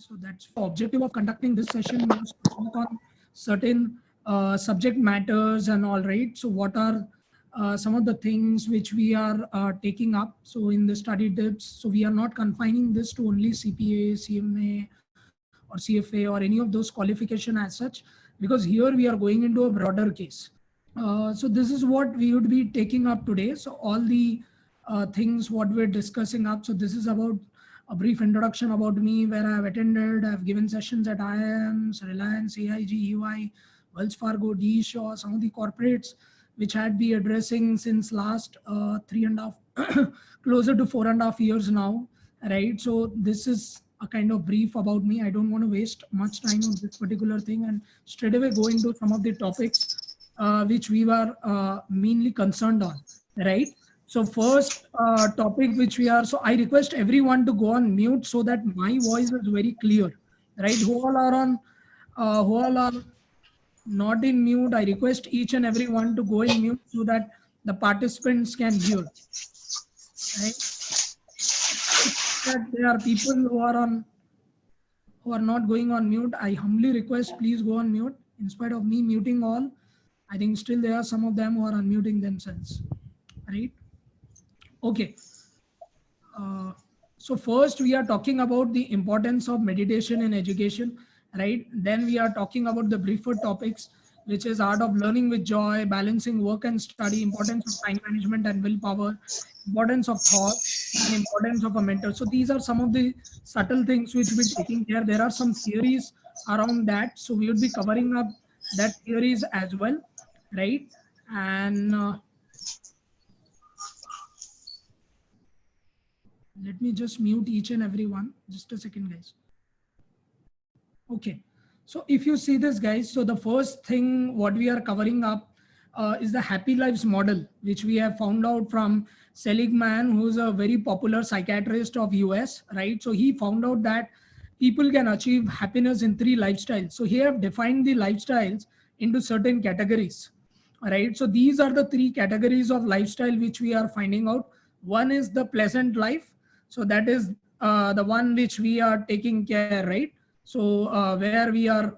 So that's the objective of conducting this session was to talk on certain subject matters and all, right. So what are some of the things which we are taking up? So in the study tips, so we are not confining this to only CPA, CMA, or CFA, or any of those qualification as such, because here we are going into a broader case. So this is what we would be taking up today. So all the things what we're discussing up. So this is about a brief introduction about me, where I've attended. I've given sessions at IIMs, Reliance, AIG, EY, Wells Fargo, D Shaw, some of the corporates which had been addressing since last 3.5, closer to 4.5 years now, right? So this is a kind of brief about me. I don't want to waste much time on this particular thing and straight away go into some of the topics which we were mainly concerned on, right? So first topic which we are, so I request everyone to go on mute so that my voice is very clear, right? Who all are on, who all are not in mute, I request each and everyone to go in mute so that the participants can hear, right? That there are people who are on, who are not going on mute, I humbly request please go on mute. In spite of me muting all, I think still there are some of them who are unmuting themselves, right? Okay. So first we are talking about the importance of meditation in education, right? Then we are talking about the briefer topics, which is art of learning with joy, balancing work and study, importance of time management and willpower, importance of thought, and importance of a mentor. So these are some of the subtle things which we're taking care. There are some theories around that. So we would be covering up that theories as well, right? And let me just mute each and every one. Just a second, guys. Okay. So if you see this, guys, so the first thing what we are covering up is the happy lives model, which we have found out from Seligman, who's a very popular psychiatrist of US, right? So he found out that people can achieve happiness in 3 lifestyles. So he have defined the lifestyles into certain categories, right? So these are the 3 categories of lifestyle which we are finding out. One is the pleasant life. So that is the one which we are taking care, right? So where we are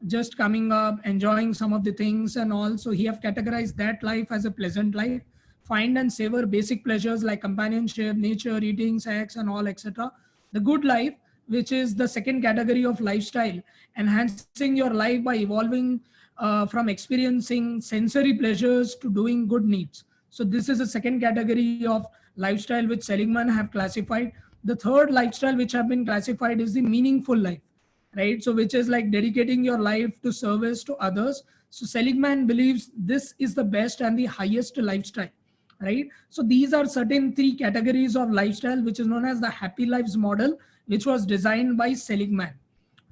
just coming up, enjoying some of the things and all. So he have categorized that life as a pleasant life. Find and savor basic pleasures like companionship, nature, eating, sex, and all, etc. The good life, which is the second category of lifestyle, enhancing your life by evolving from experiencing sensory pleasures to doing good needs. So this is a second category of lifestyle which Seligman have classified. The third lifestyle which have been classified is the meaningful life, right? So which is like dedicating your life to service to others. So Seligman believes this is the best and the highest lifestyle, right? So these are certain 3 categories of lifestyle, which is known as the happy lives model, which was designed by Seligman,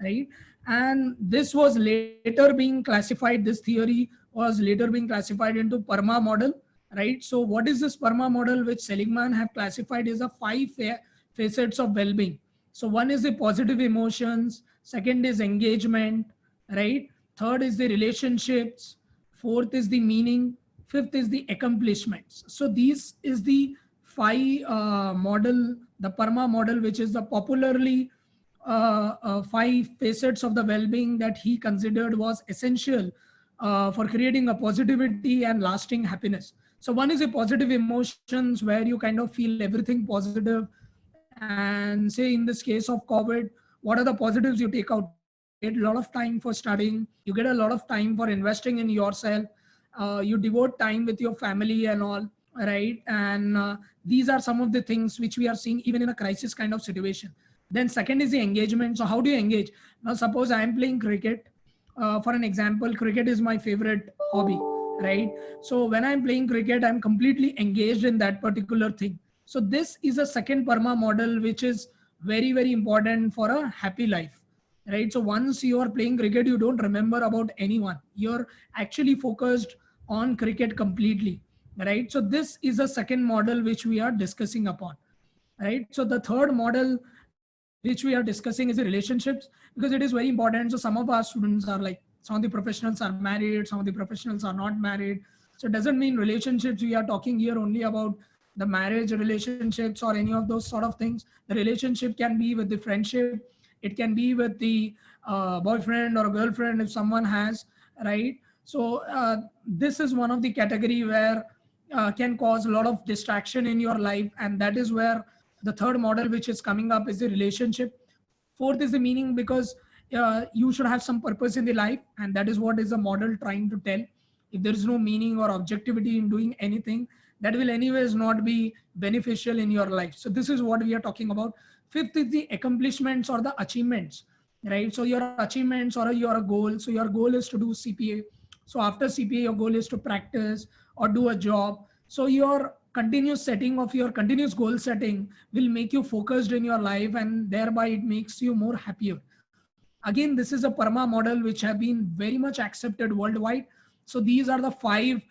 right? And this was later being classified, this theory was later being classified into PERMA model, right? So what is this PERMA model which Seligman have classified is a 5 facets of well-being. So one is the positive emotions, second is engagement, right? Third is the relationships, fourth is the meaning, fifth is the accomplishments. So these is the 5 model, the PERMA model, which is the popularly 5 facets of the well-being that he considered was essential for creating a positivity and lasting happiness. So one is a positive emotions, where you kind of feel everything positive. And say in this case of COVID, what are the positives you take out? You get a lot of time for studying, you get a lot of time for investing in yourself, you devote time with your family and all, right? And these are some of the things which we are seeing even in a crisis kind of situation. Then second is the engagement. So how do you engage? Now suppose I am playing cricket. For an example, cricket is my favorite hobby, right? So when I'm playing cricket, I'm completely engaged in that particular thing. So this is a second PERMA model, which is very, very important for a happy life, right? So once you are playing cricket, you don't remember about anyone. You're actually focused on cricket completely, right? So this is a second model which we are discussing upon, right? So the third model which we are discussing is the relationships, because it is very important. So some of our students are like, some of the professionals are married, some of the professionals are not married. So it doesn't mean relationships. We are talking here only about the marriage relationships or any of those sort of things. The relationship can be with the friendship, It can be with the boyfriend or girlfriend if someone has, right? So this is one of the category where can cause a lot of distraction in your life. And that is where the third model which is coming up is the relationship. Fourth is the meaning, because you should have some purpose in the life, and that is what is the model trying to tell. If there is no meaning or objectivity in doing anything, that will anyways not be beneficial in your life. So this is what we are talking about. Fifth is the accomplishments or the achievements, right? So your achievements or your goal. So your goal is to do CPA. So after CPA, your goal is to practice or do a job. So your continuous setting of your continuous goal setting will make you focused in your life, and thereby it makes you more happier. Again, this is a PERMA model which have been very much accepted worldwide. So these are the five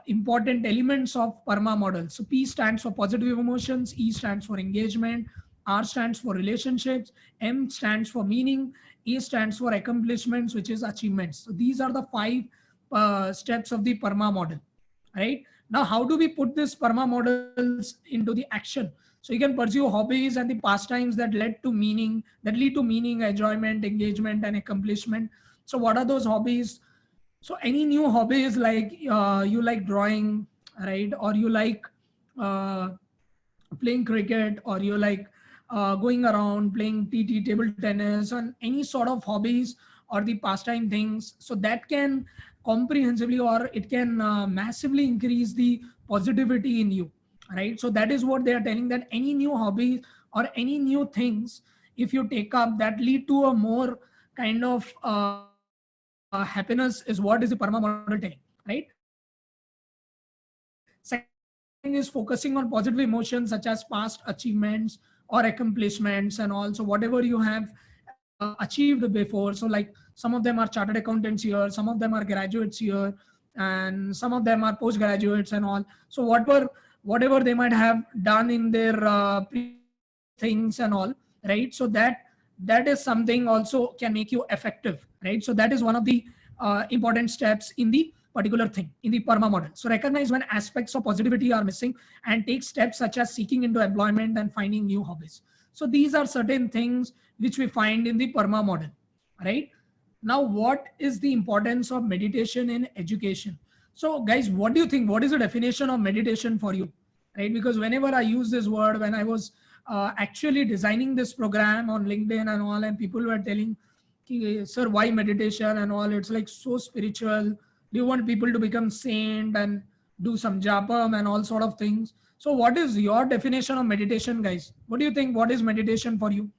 important elements of PERMA model. So P stands for positive emotions, E stands for engagement, R stands for relationships, M stands for meaning, A stands for accomplishments, which is achievements. So these are the five steps of the PERMA model, right? Now, how do we put this PERMA models into the action? So you can pursue hobbies and the pastimes that lead to meaning, enjoyment, engagement, and accomplishment. So what are those hobbies? So any new hobbies, like you like drawing, right? Or you like uh, playing cricket, or you like going around playing TT, table tennis, and any sort of hobbies or the pastime things. So that can comprehensively, or it can massively increase the positivity in you, right? So that is what they are telling, that any new hobby or any new things, if you take up, that lead to a more kind of happiness, is what is the PERMA model telling, right? Second thing is focusing on positive emotions such as past achievements or accomplishments, and also whatever you have achieved before. So like some of them are chartered accountants here, some of them are graduates here, and some of them are postgraduates and all. So whatever they might have done in their previous things and all, right? So that is something also can make you effective, right? So that is one of the important steps in the particular thing in the PERMA model. So recognize when aspects of positivity are missing and take steps such as seeking into employment and finding new hobbies. So these are certain things which we find in the PERMA model, right? Now, what is the importance of meditation in education? So guys, what do you think? What is the definition of meditation for you, right? Because whenever I use this word, when I was actually designing this program on LinkedIn and all, and people were telling, sir, why meditation and all? It's like so spiritual. Do you want people to become saint and do some japam and all sort of things? So what is your definition of meditation, guys? What do you think? What is meditation for you?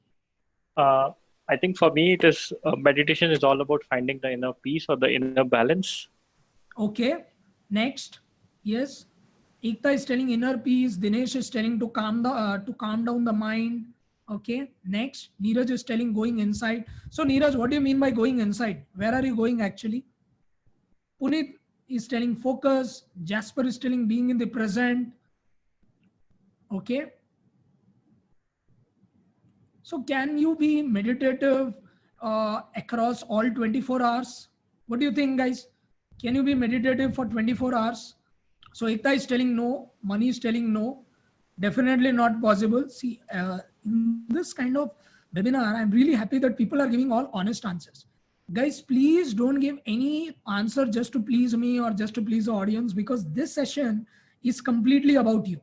Uh, I think for me, it is meditation is all about finding the inner peace or the inner balance. Okay. Next. Yes. Ekta is telling inner peace. Dinesh is telling to calm down the mind. Okay. Next. Neeraj is telling going inside. So Neeraj, what do you mean by going inside? Where are you going actually? Puneet is telling focus. Jasper is telling being in the present. Okay. So can you be meditative across all 24 hours? What do you think, guys? Can you be meditative for 24 hours? So Ekta is telling no, Mani is telling no, definitely not possible. See, in this kind of webinar, I'm really happy that people are giving all honest answers. Guys, please don't give any answer just to please me or just to please the audience, because this session is completely about you,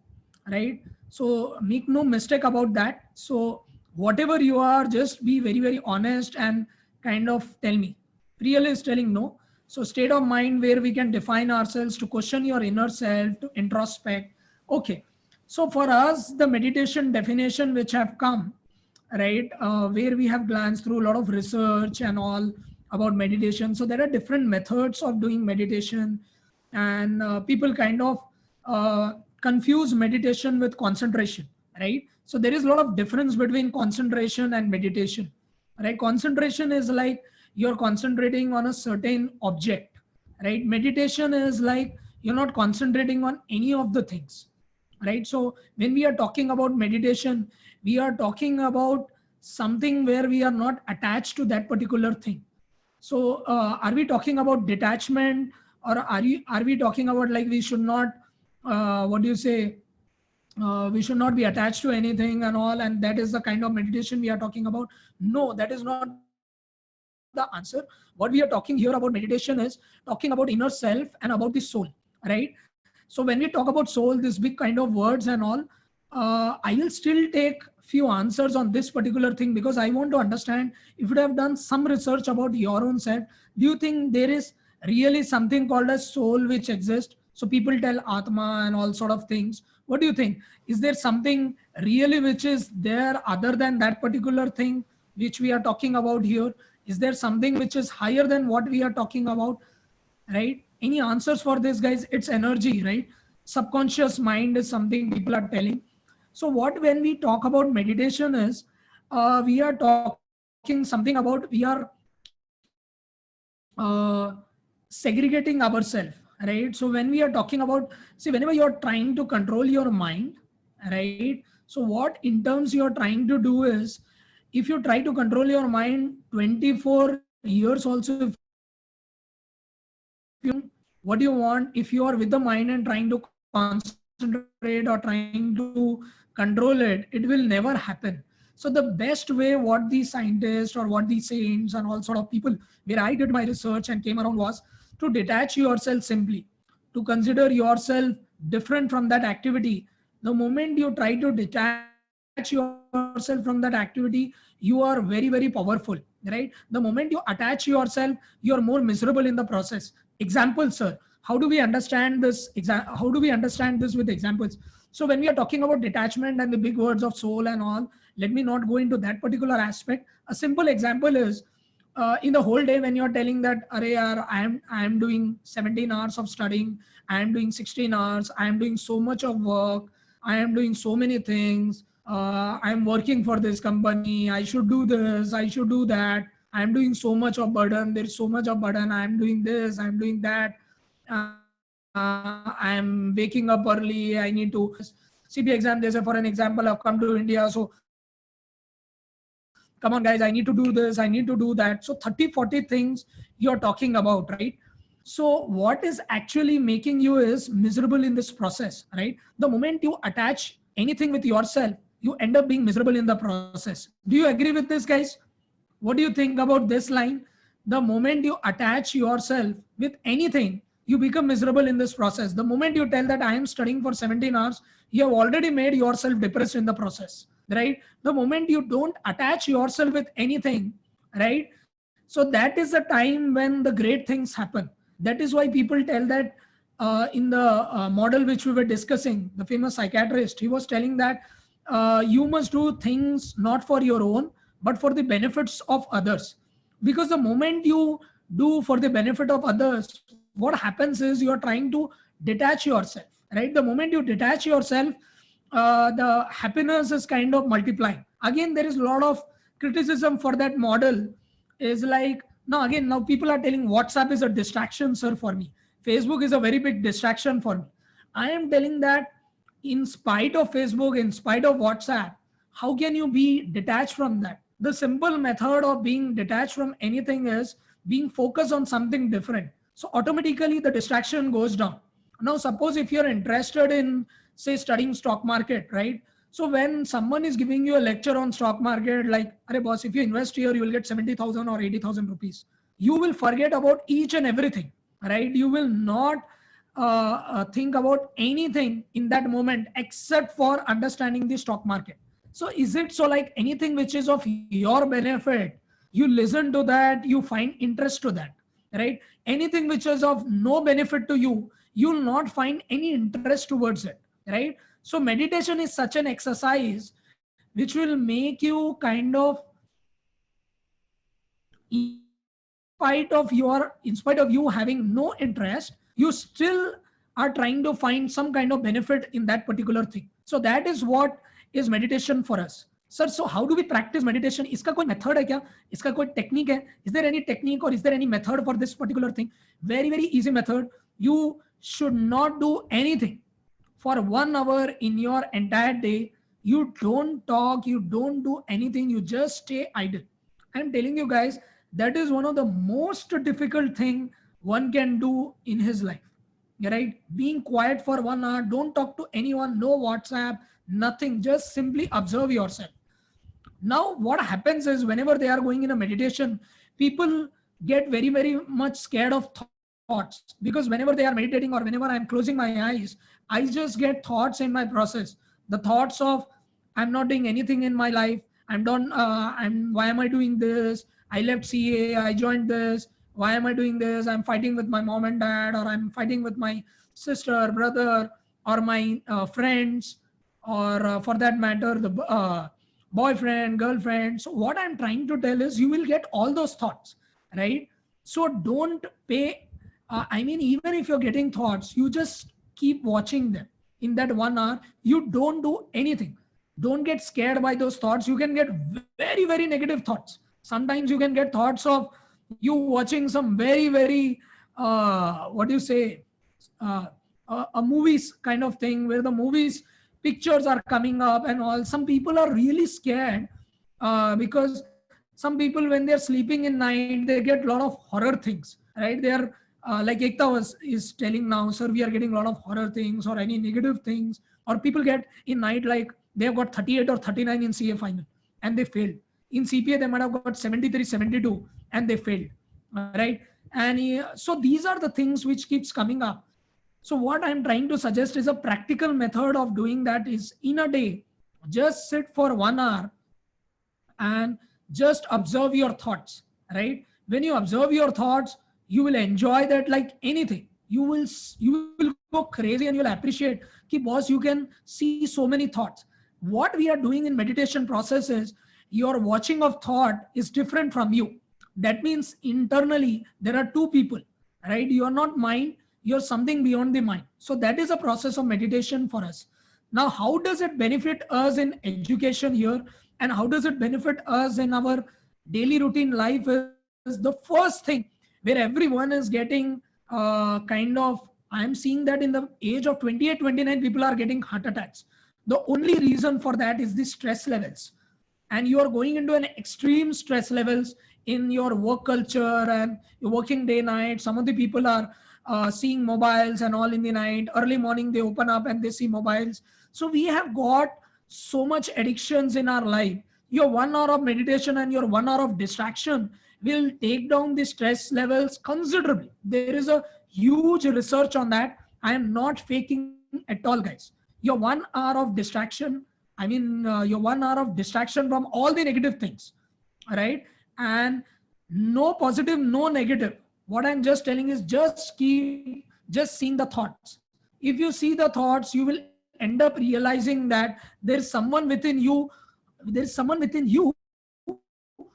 right? So make no mistake about that. So whatever you are, just be very, very honest and kind of tell me. Real is telling no. So state of mind where we can define ourselves, to question your inner self, to introspect. Okay. So for us, the meditation definition which have come, right, where we have glanced through a lot of research and all about meditation. So there are different methods of doing meditation, and people kind of confuse meditation with concentration, right? So there is a lot of difference between concentration and meditation, right? Concentration is like you're concentrating on a certain object, right? Meditation is like you're not concentrating on any of the things, right? So when we are talking about meditation, we are talking about something where we are not attached to that particular thing. So are we talking about detachment, or are we talking about like we should not what do you say, we should not be attached to anything and all, and that is the kind of meditation we are talking about. No, that is not the answer. What we are talking here about meditation is talking about inner self and about the soul, right? So when we talk about soul, this big kind of words and all, I will still take few answers on this particular thing, because I want to understand, if you have done some research about your own self, do you think there is really something called as soul which exists? So people tell atma and all sort of things. What do you think? Is there something really which is there other than that particular thing which we are talking about here? Is there something which is higher than what we are talking about? Right? Any answers for this, guys? It's energy, right? Subconscious mind is something people are telling. So what, when we talk about meditation is, we are talking something about, we are segregating ourselves, right? So when we are talking about, see, whenever you're trying to control your mind, right? So what in terms you're trying to do is, if you try to control your mind 24 years also, if you what you want, if you are with the mind and trying to concentrate or trying to control it, it will never happen. So the best way, what the scientists or what the saints and all sort of people where I did my research and came around was to detach yourself simply, to consider yourself different from that activity. The moment you try to detach yourself from that activity, you are very, very powerful, right? The moment you attach yourself, you are more miserable in the process. Example, sir, how do we understand this? How do we understand this with examples? So when we are talking about detachment and the big words of soul and all, let me not go into that particular aspect. A simple example is, in the whole day when you're telling that, Arey yaar, I am doing 17 hours of studying, I am doing 16 hours, I am doing so much of work, I am doing so many things, I am working for this company, I should do this, I should do that, I am doing so much of burden, there is so much of burden, I am doing this, I am doing that, I am waking up early, I need to CP exam. There's a, for an example, I've come to India, so come on guys, I need to do this, I need to do that. So 30, 40 things you're talking about, right? So what is actually making you is miserable in this process, right? The moment you attach anything with yourself, you end up being miserable in the process. Do you agree with this, guys? What do you think about this line? The moment you attach yourself with anything, you become miserable in this process. The moment you tell that I am studying for 17 hours, you have already made yourself depressed in the process, right? The moment you don't attach yourself with anything, right? So that is the time when the great things happen. That is why people tell that, in the model which we were discussing, the famous psychiatrist, he was telling that, you must do things not for your own, but for the benefits of others. Because the moment you do for the benefit of others, what happens is you are trying to detach yourself, right? The moment you detach yourself, the happiness is kind of multiplying. Again, there is a lot of criticism for that model. Is like, now again, now people are telling WhatsApp is a distraction, sir, for me. Facebook is a very big distraction for me. I am telling that, in spite of Facebook, in spite of WhatsApp, how can you be detached from that? The simple method of being detached from anything is being focused on something different. So automatically the distraction goes down. Now, suppose if you're interested in, say, studying stock market, right? So when someone is giving you a lecture on stock market, like, "Arey boss, if you invest here, you will get 70,000 or 80,000 rupees," you will forget about each and everything, right? You will not think about anything in that moment except for understanding the stock market. So is it so, like, anything which is of your benefit, you listen to that, you find interest to that, right? Anything which is of no benefit to you, you will not find any interest towards it, right? So meditation is such an exercise which will make you kind of, in spite of you having no interest, you still are trying to find some kind of benefit in that particular thing. So that is what is meditation for us, sir. So how do we practice meditation? Iska koi method hai kya? Iska koi technique hai? Is there any technique or is there any method for this particular thing? Very, very easy method. You should not do anything for 1 hour in your entire day. You don't talk, you don't do anything, you just stay idle. I'm telling you guys, that is one of the most difficult thing one can do in his life. right? Being quiet for 1 hour, don't talk to anyone, no WhatsApp, nothing, just simply observe yourself. Now, what happens is whenever they are going in a meditation, people get very, very much scared of thoughts, because whenever they are meditating or whenever I'm closing my eyes, I just get thoughts in my process. The thoughts of I'm not doing anything in my life. I'm done. Why am I doing this? I left CA. I joined this. Why am I doing this? I'm fighting with my mom and dad, or I'm fighting with my sister, brother, or my friends, or for that matter, the boyfriend, girlfriend. So what I'm trying to tell is you will get all those thoughts, right? So don't pay. I mean, even if you're getting thoughts, you just keep watching them. In that 1 hour, you don't do anything. Don't get scared by those thoughts. You can get very, very negative thoughts. Sometimes you can get thoughts of you watching some very, very, what do you say, uh, a movies kind of thing, where the movies pictures are coming up and all. Some people are really scared because some people, when they're sleeping in night, they get a lot of horror things, right? They are like Ekta is telling now, sir, we are getting a lot of horror things or any negative things. Or people get in night like they have got 38 or 39 in CA final and they failed. In CPA they might have got 73, 72 and they failed, right? And so these are the things which keeps coming up. So what I'm trying to suggest is a practical method of doing that is in a day, just sit for 1 hour and just observe your thoughts, right? When you observe your thoughts, you will enjoy that like anything. You will go crazy and you'll appreciate ki boss, you can see so many thoughts. What we are doing in meditation process is your watching of thought is different from you. That means internally there are two people, right? You are not mind, you're something beyond the mind. So that is a process of meditation for us. Now, how does it benefit us in education here, and how does it benefit us in our daily routine life? Is the first thing where everyone is getting kind of, I'm seeing that in the age of 28, 29, people are getting heart attacks. The only reason for that is the stress levels, and you are going into an extreme stress levels in your work culture, and you're working day night. Some of the people are seeing mobiles and all in the night. Early morning they open up and they see mobiles. So we have got so much addictions in our life. Your 1 hour of meditation and your 1 hour of distraction will take down the stress levels considerably. There is a huge research on that. I am not faking at all, guys. Your 1 hour of distraction, your 1 hour of distraction from all the negative things, right? And no positive, no negative. What I'm just telling is just seeing the thoughts. If you see the thoughts, you will end up realizing that there's someone within you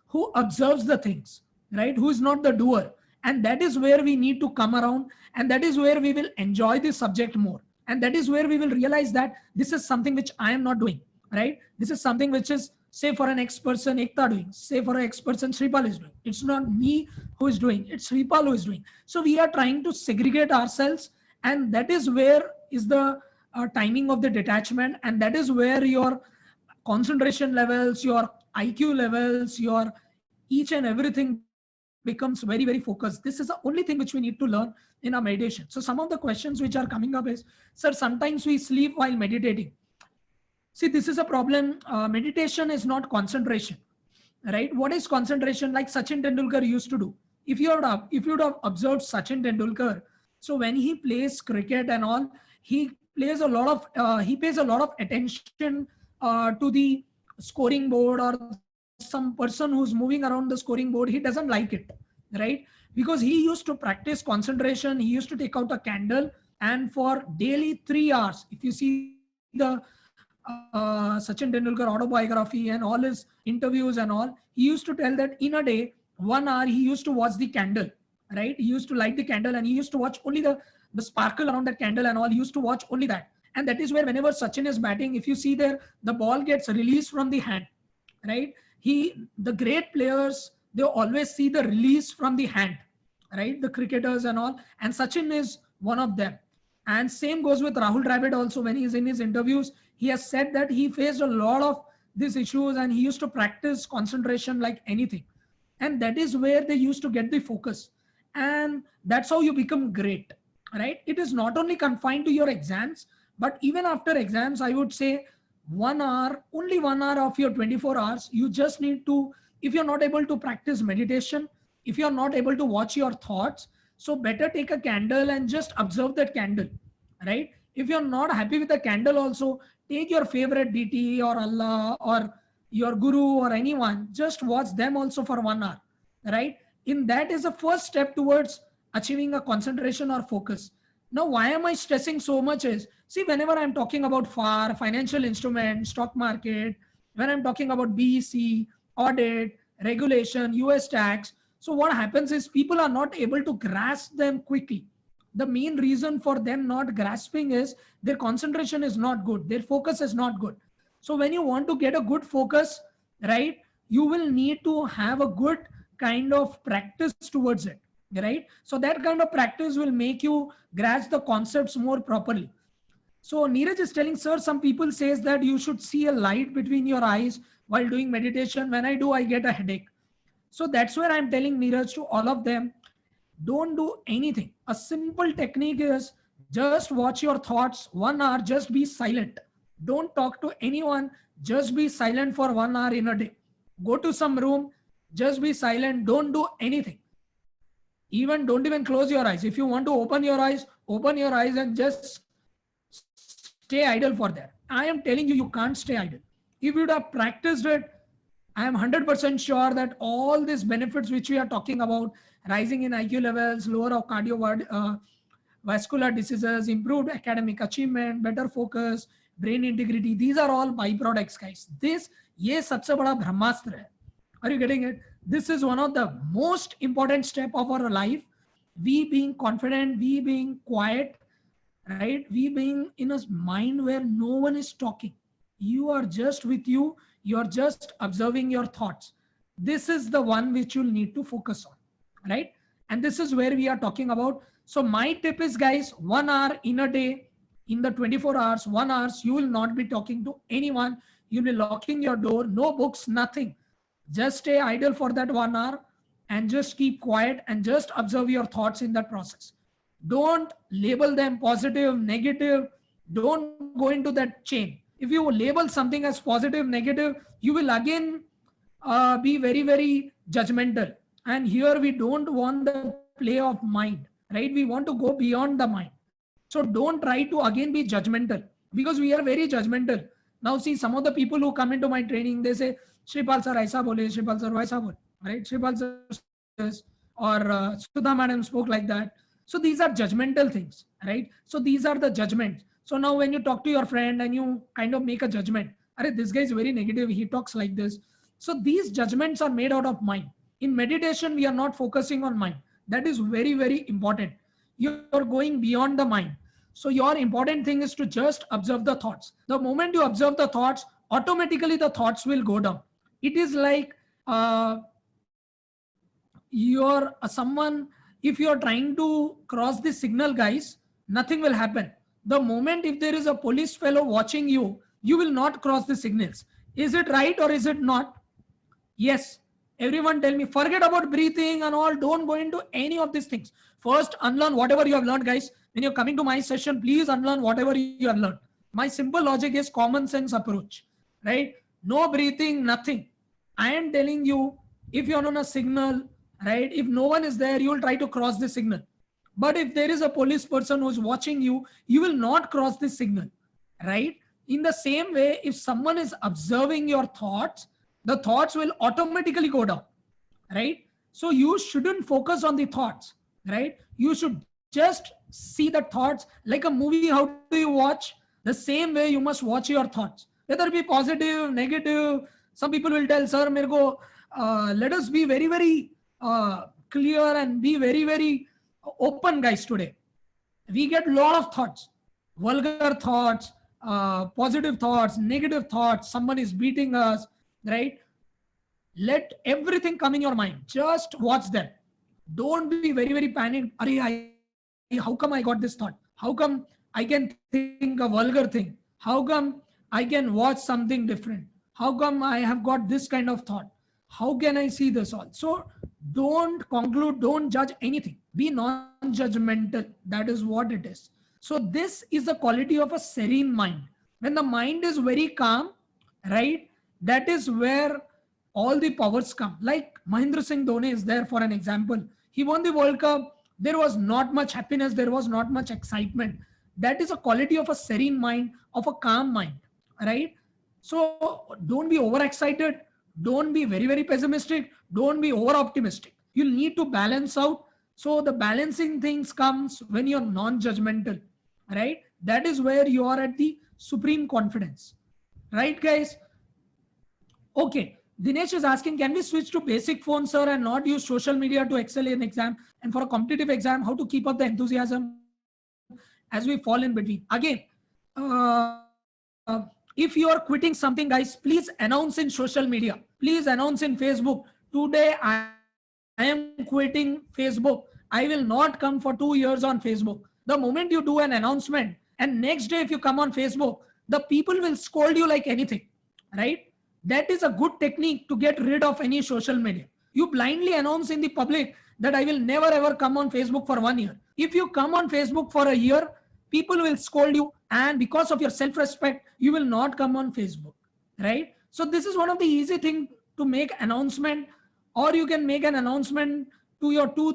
who observes the things, right? Who is not the doer. And that is where we need to come around, and that is where we will enjoy this subject more. And that is where we will realize that this is something which I am not doing, right? This is something which is, say, for an ex person Ekta doing, say for an ex person Sripal is doing. It's not me who is doing, it's Sripal who is doing. So we are trying to segregate ourselves, and that is where is the timing of the detachment, and that is where your concentration levels, your IQ levels, your each and everything becomes very, very focused. This is the only thing which we need to learn in our meditation. So some of the questions which are coming up is, sir, sometimes we sleep while meditating. See, this is a problem. Meditation is not concentration, right? What is concentration? Like Sachin Tendulkar used to do. If you would have observed Sachin Tendulkar, so when he plays cricket and all, he pays a lot of attention to the scoring board, or some person who's moving around the scoring board. He doesn't like it, right? Because he used to practice concentration. He used to take out a candle, and for daily 3 hours, if you see the Sachin Tendulkar autobiography and all his interviews and all, he used to tell that in a day, 1 hour, he used to watch the candle, right? He used to light the candle and he used to watch only the sparkle around that candle and all. He used to watch only that. And that is where whenever Sachin is batting, if you see there, the ball gets released from the hand, right? The great players, they always see the release from the hand, right? The cricketers and all. And Sachin is one of them. And same goes with Rahul Dravid also. When he's in his interviews, he has said that he faced a lot of these issues and he used to practice concentration like anything. And that is where they used to get the focus. And that's how you become great, right? It is not only confined to your exams, but even after exams, I would say 1 hour, only 1 hour of your 24 hours, you just need to, if you're not able to practice meditation, if you're not able to watch your thoughts, so better take a candle and just observe that candle, right? If you're not happy with the candle also, take your favorite deity or Allah or your guru or anyone, just watch them also for 1 hour, right? In that is the first step towards achieving a concentration or focus. Now, why am I stressing so much is, see, whenever I'm talking about FAR, financial instruments, stock market, when I'm talking about BEC, audit, regulation, US tax, so what happens is people are not able to grasp them quickly. The main reason for them not grasping is their concentration is not good, their focus is not good. So when you want to get a good focus, right, you will need to have a good kind of practice towards it, right? So that kind of practice will make you grasp the concepts more properly. So Neeraj is telling, sir, some people says that you should see a light between your eyes while doing meditation. When I do, I get a headache. So that's where I'm telling Neeraj to all of them, don't do anything. A simple technique is just watch your thoughts 1 hour, just be silent. Don't talk to anyone, just be silent for 1 hour in a day. Go to some room, just be silent, don't do anything. Even don't even close your eyes. If you want to open your eyes and just stay idle for that. I am telling you, you can't stay idle. If you would have practiced it, I am 100% sure that all these benefits which we are talking about, rising in IQ levels, lower of cardiovascular diseases, improved academic achievement, better focus, brain integrity, these are all byproducts, guys. ये सबसे बड़ा ब्रह्मास्त्र है. Are you getting it? This is one of the most important step of our life. We being confident, we being quiet, right? We being in a mind where no one is talking. You are just with you. You are just observing your thoughts. This is the one which you'll need to focus on, right? And this is where we are talking about. So my tip is, guys, 1 hour in a day, in the 24 hours, 1 hour, you will not be talking to anyone. You'll be locking your door, no books, nothing. Just stay idle for that 1 hour and just keep quiet and just observe your thoughts in that process. Don't label them positive, negative. Don't go into that chain. If you label something as positive, negative, you will again be very, very judgmental. And here we don't want the play of mind, right? We want to go beyond the mind. So don't try to again be judgmental, because we are very judgmental. Now see, some of the people who come into my training, they say, Shripal sir aisa bole, Shripal sir waisa bole, right? Shripal sir says, or Sudha madam spoke like that. So these are judgmental things, right? So these are the judgments. So now when you talk to your friend and you kind of make a judgment, this guy is very negative, he talks like this. So these judgments are made out of mind. In meditation, we are not focusing on mind. That is very, very important. You're going beyond the mind. So your important thing is to just observe the thoughts. The moment you observe the thoughts, automatically the thoughts will go down. It is like you're someone, if you're trying to cross the signal, guys, nothing will happen. The moment if there is a police fellow watching you, you will not cross the signals. Is it right or is it not? Yes. Everyone tell me, forget about breathing and all. Don't go into any of these things. First, unlearn whatever you have learned, guys. When you're coming to my session, please unlearn whatever you have learned. My simple logic is common sense approach, right? No breathing, nothing. I am telling you, if you're on a signal, right? If no one is there, you will try to cross the signal. But if there is a police person who's watching you, you will not cross the signal, right? In the same way, if someone is observing your thoughts, the thoughts will automatically go down, right? So you shouldn't focus on the thoughts, right? You should just see the thoughts like a movie. How do you watch? The same way you must watch your thoughts, whether it be positive, negative. Some people will tell, sir, let us be very, very clear and be very, very open, guys. Today we get a lot of thoughts, vulgar thoughts, positive thoughts, negative thoughts. Someone is beating us, right? Let everything come in your mind. Just watch them. Don't be very, very panicked. How come I got this thought? How come I can think a vulgar thing? How come I can watch something different? How come I have got this kind of thought? How can I see this all? So don't conclude, don't judge anything. Be non-judgmental. That is what it is. So this is the quality of a serene mind. When the mind is very calm, right, that is where all the powers come. Like Mahendra Singh Dhoni is there for an example. He won the World Cup. There was not much happiness. There was not much excitement. That is a quality of a serene mind, of a calm mind, right? So don't be overexcited. Don't be very, very pessimistic. Don't be over optimistic. You need to balance out. So the balancing things comes when you're non-judgmental, right? That is where you are at the supreme confidence, right, guys? Okay. Dinesh is asking, can we switch to basic phone, sir, and not use social media to excel in exam? And for a competitive exam, how to keep up the enthusiasm as we fall in between? Again, uh, if you are quitting something, guys, please announce in social media. Please announce in Facebook. Today, I am quitting Facebook. I will not come for 2 years on Facebook. The moment you do an announcement, and next day, if you come on Facebook, the people will scold you like anything, right? That is a good technique to get rid of any social media. You blindly announce in the public that I will never ever come on Facebook for 1 year. If you come on Facebook for a year, people will scold you, and because of your self-respect, you will not come on Facebook, right? So this is one of the easy thing to make announcement, or you can make an announcement to your two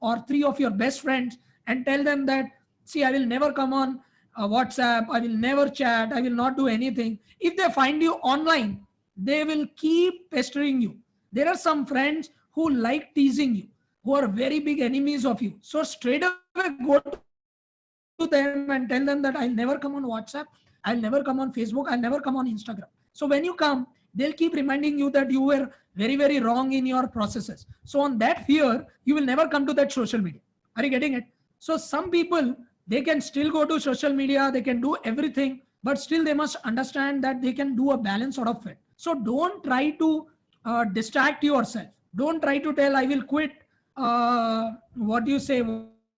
or three of your best friends and tell them that, see, I will never come on WhatsApp, I will never chat, I will not do anything. If they find you online, they will keep pestering you. There are some friends who like teasing you, who are very big enemies of you. So straight away go to them and tell them that I'll never come on WhatsApp, I'll never come on Facebook, I'll never come on Instagram. So when you come, they'll keep reminding you that you were very, very wrong in your processes. So on that fear, you will never come to that social media. Are you getting it? So some people, they can still go to social media, they can do everything, but still they must understand that they can do a balance out of it. So don't try to distract yourself. Don't try to tell I will quit what do you say,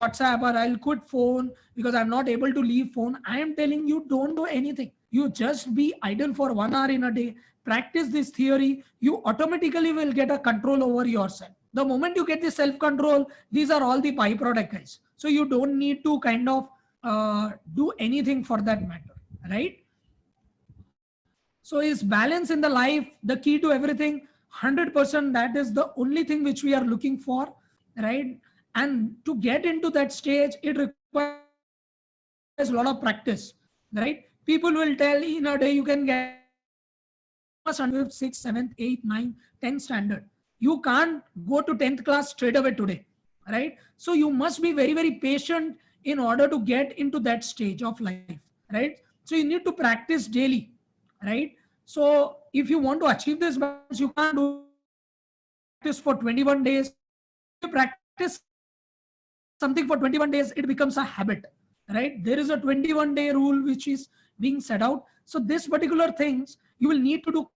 WhatsApp, or I'll quit phone because I'm not able to leave phone. I am telling you, don't do anything. You just be idle for 1 hour in a day. Practice this theory. You automatically will get a control over yourself. The moment you get the self-control, these are all the byproduct, guys. So you don't need to kind of do anything for that matter, right? So is balance in the life the key to everything? 100%. That is the only thing which we are looking for, right? And to get into that stage, it requires a lot of practice, right? People will tell in a day you can get 6th, 7th, 8th, 9th, 10th standard. You can't go to 10th class straight away today, right? So you must be very, very patient in order to get into that stage of life, right? So you need to practice daily, right? So if you want to achieve this balance, you can't do it practice for 21 days. If you practice something for 21 days, it becomes a habit, right? There is a 21-day rule which is being set out. So this particular things you will need to do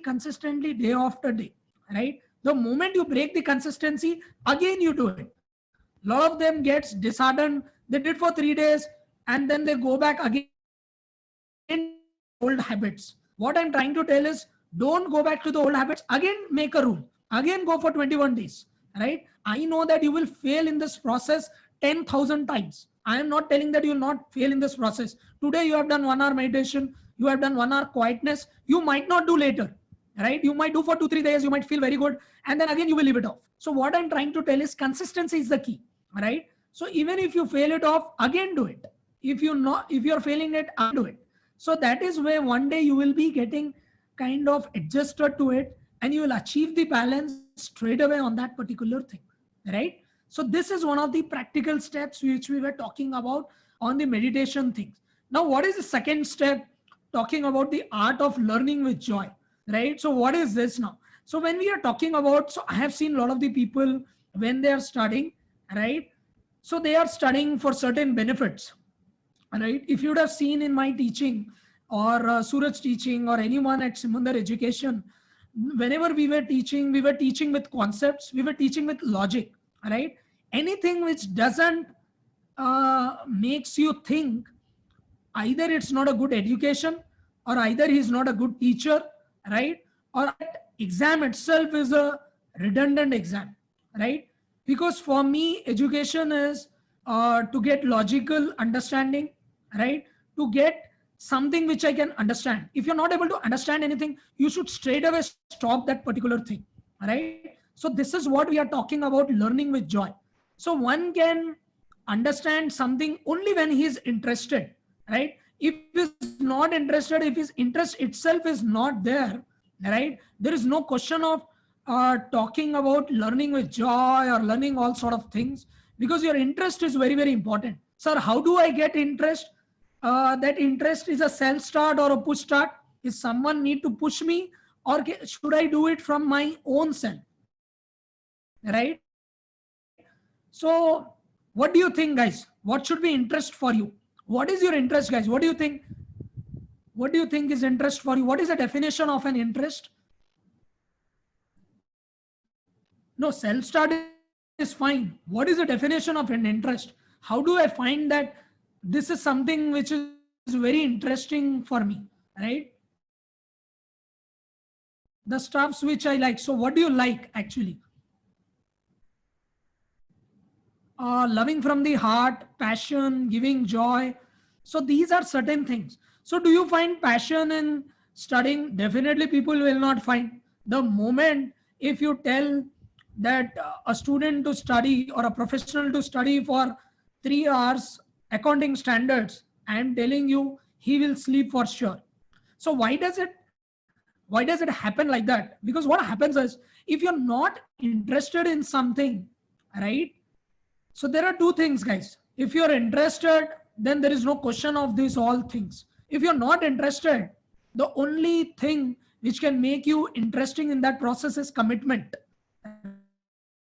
consistently day after day, right? The moment you break the consistency, again you do it. A lot of them gets disheartened. They did for 3 days and then they go back again to their old habits. What I'm trying to tell is, don't go back to the old habits. Again, make a rule. Again, go for 21 days, right? I know that you will fail in this process 10,000 times. I am not telling that you will not fail in this process. Today you have done 1 hour meditation, you have done 1 hour quietness. You might not do later, right? You might do for 2-3 days, you might feel very good, and then again you will leave it off. So what I'm trying to tell is consistency is the key, right? So even if you fail it off, again do it. If you're failing it, again do it. So that is where one day you will be getting kind of adjusted to it, and you will achieve the balance straight away on that particular thing, right? So this is one of the practical steps which we were talking about on the meditation things. Now, what is the second step? Talking about the art of learning with joy, right? So what is this now? So when we are talking about, so I have seen a lot of the people when they are studying, right? So they are studying for certain benefits, right? If you would have seen in my teaching or Suraj teaching or anyone at Simandar Education, whenever we were teaching with concepts, we were teaching with logic, right? Anything which doesn't makes you think, either it's not a good education, or either he's not a good teacher, right? Or exam itself is a redundant exam, right? Because for me, education is to get logical understanding, right? To get something which I can understand. If you're not able to understand anything, you should straight away stop that particular thing, right? So this is what we are talking about, learning with joy. So one can understand something only when he is interested, right? If he's not interested, if his interest itself is not there, right, there is no question of talking about learning with joy or learning all sort of things, because your interest is very, very important. Sir, how do I get interest? That interest is a self start or a push start. Is someone need to push me, or should I do it from my own self, right? So what do you think, guys? What should be interest for you? What is your interest, guys? What do you think? What do you think is interest for you? What is the definition of an interest? No, self start is fine. What is the definition of an interest? How do I find that this is something which is very interesting for me, right? The stuffs which I like. So what do you like actually? Loving from the heart, passion, giving joy. So these are certain things. So do you find passion in studying? Definitely people will not find. The moment if you tell that a student to study or a professional to study for 3 hours accounting standards, I am telling you he will sleep for sure. So why does it happen like that? Because what happens is, if you're not interested in something, right? So there are two things, guys. If you're interested, then there is no question of these all things. If you're not interested, the only thing which can make you interesting in that process is commitment,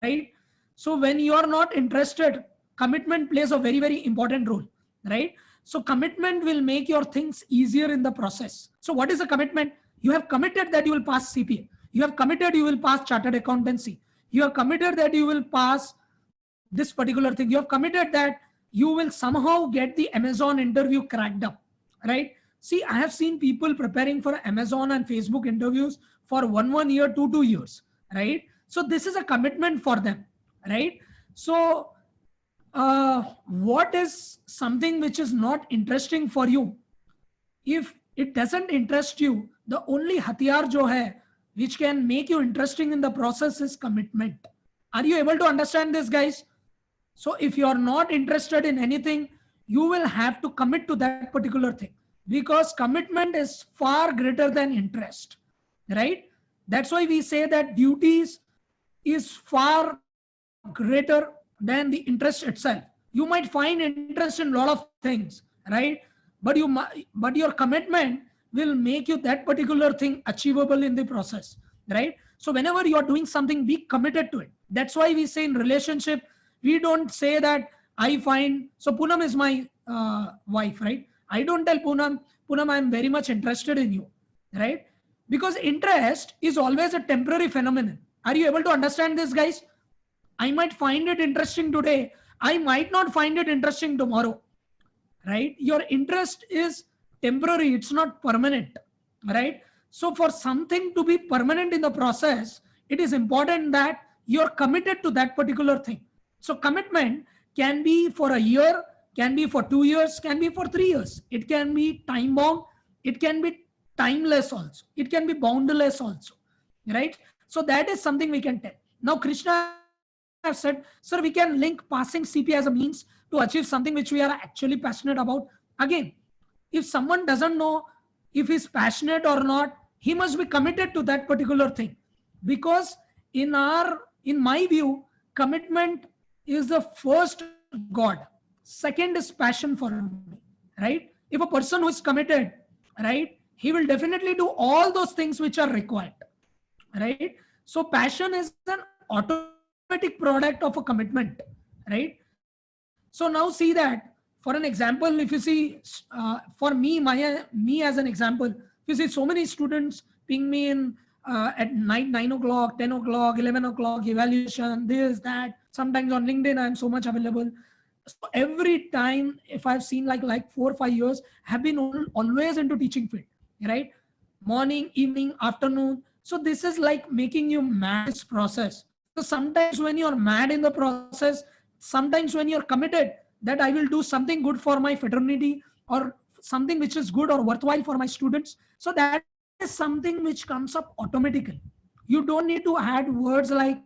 right? So when you are not interested, commitment plays a very, very important role, right? So commitment will make your things easier in the process. So what is a commitment? You have committed that you will pass CPA. You have committed you will pass chartered accountancy. You have committed that you will pass this particular thing. You have committed that you will somehow get the Amazon interview cracked up, right? See, I have seen people preparing for Amazon and Facebook interviews for one year, 2 years, right? So this is a commitment for them, right? So what is something which is not interesting for you? If it doesn't interest you, the only hatiyar jo hai which can make you interesting in the process is commitment. Are you able to understand this, guys? So if you are not interested in anything, you will have to commit to that particular thing, because commitment is far greater than interest, right? That's why we say that duties is far greater than the interest itself. You might find interest in a lot of things, right? But your commitment will make you that particular thing achievable in the process, right? So whenever you are doing something, be committed to it. That's why we say in relationship, we don't say that I find, so Poonam is my wife, right? I don't tell Poonam, I'm very much interested in you, right? Because interest is always a temporary phenomenon. Are you able to understand this, guys? I might find it interesting today. I might not find it interesting tomorrow, right? Your interest is temporary. It's not permanent, right? So for something to be permanent in the process, it is important that you're committed to that particular thing. So commitment can be for a year, can be for 2 years, can be for 3 years. It can be time bound. It can be timeless also. It can be boundless also, right? So that is something we can tell. Now, Krishna have said, sir, we can link passing CP as a means to achieve something which we are actually passionate about. Again, if someone doesn't know if he's passionate or not, he must be committed to that particular thing. Because in my view, commitment is the first God, second is passion for me, right? If a person who is committed, right, he will definitely do all those things which are required, right? So passion is an automatic product of a commitment, right? So now see that, for an example, if you see for me as an example, if you see so many students ping me in at night, 9 o'clock, 10 o'clock, 11 o'clock, evaluation, this, that. Sometimes on LinkedIn, I'm so much available. So every time, if I've seen like 4 or 5 years, have been always into teaching field, right? Morning, evening, afternoon. So this is like making you mad, this process. So sometimes when you're mad in the process, sometimes when you're committed that I will do something good for my fraternity or something which is good or worthwhile for my students. So that is something which comes up automatically. You don't need to add words like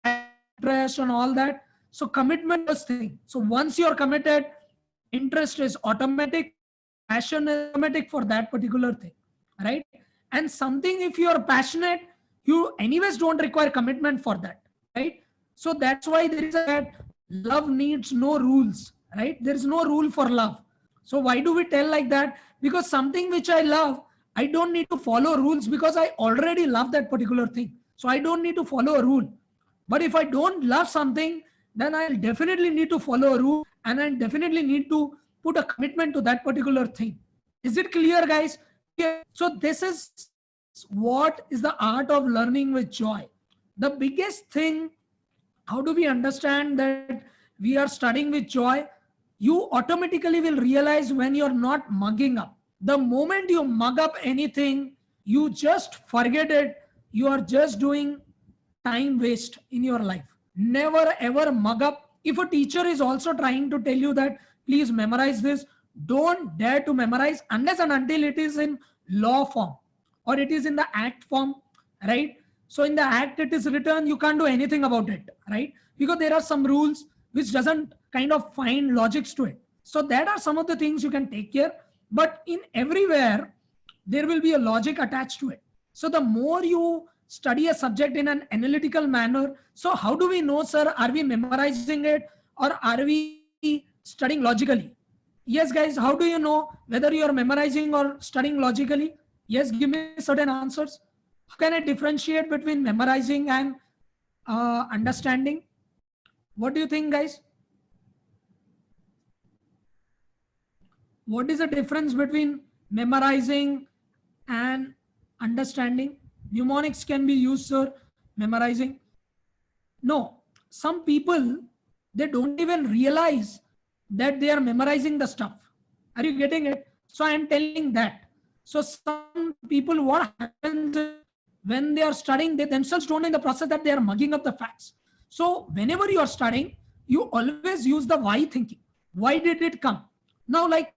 interest and all that. So commitment is first thing. So once you're committed, interest is automatic, passion is automatic for that particular thing, right? And something if you are passionate, you anyways don't require commitment for that, right? So that's why there is a that love needs no rules, right? There is no rule for love. So why do we tell like that? Because something which I love, I don't need to follow rules because I already love that particular thing. So I don't need to follow a rule. But if I don't love something, then I'll definitely need to follow a rule and I definitely need to put a commitment to that particular thing. Is it clear, guys? Yeah. So this is what is the art of learning with joy. The biggest thing, how do we understand that we are studying with joy? You automatically will realize when you're not mugging up. The moment you mug up anything, you just forget it. You are just doing time waste in your life. Never ever mug up. If a teacher is also trying to tell you that please memorize this, don't dare to memorize unless and until it is in law form or it is in the act form, right? So in the act it is written, you can't do anything about it, right? Because there are some rules which doesn't kind of find logics to it. So that are some of the things you can take care. But in everywhere, there will be a logic attached to it. So the more you study a subject in an analytical manner, so how do we know, sir, are we memorizing it or are we studying logically? Yes, guys, how do you know whether you are memorizing or studying logically? Yes, give me certain answers. How can I differentiate between memorizing and understanding? What do you think, guys? What is the difference between memorizing and understanding? Mnemonics can be used, sir. Memorizing. No, some people, they don't even realize that they are memorizing the stuff. Are you getting it? So I am telling that. So some people, what happens when they are studying, they themselves don't know in the process that they are mugging up the facts. So whenever you are studying, you always use the why thinking. Why did it come? Now, like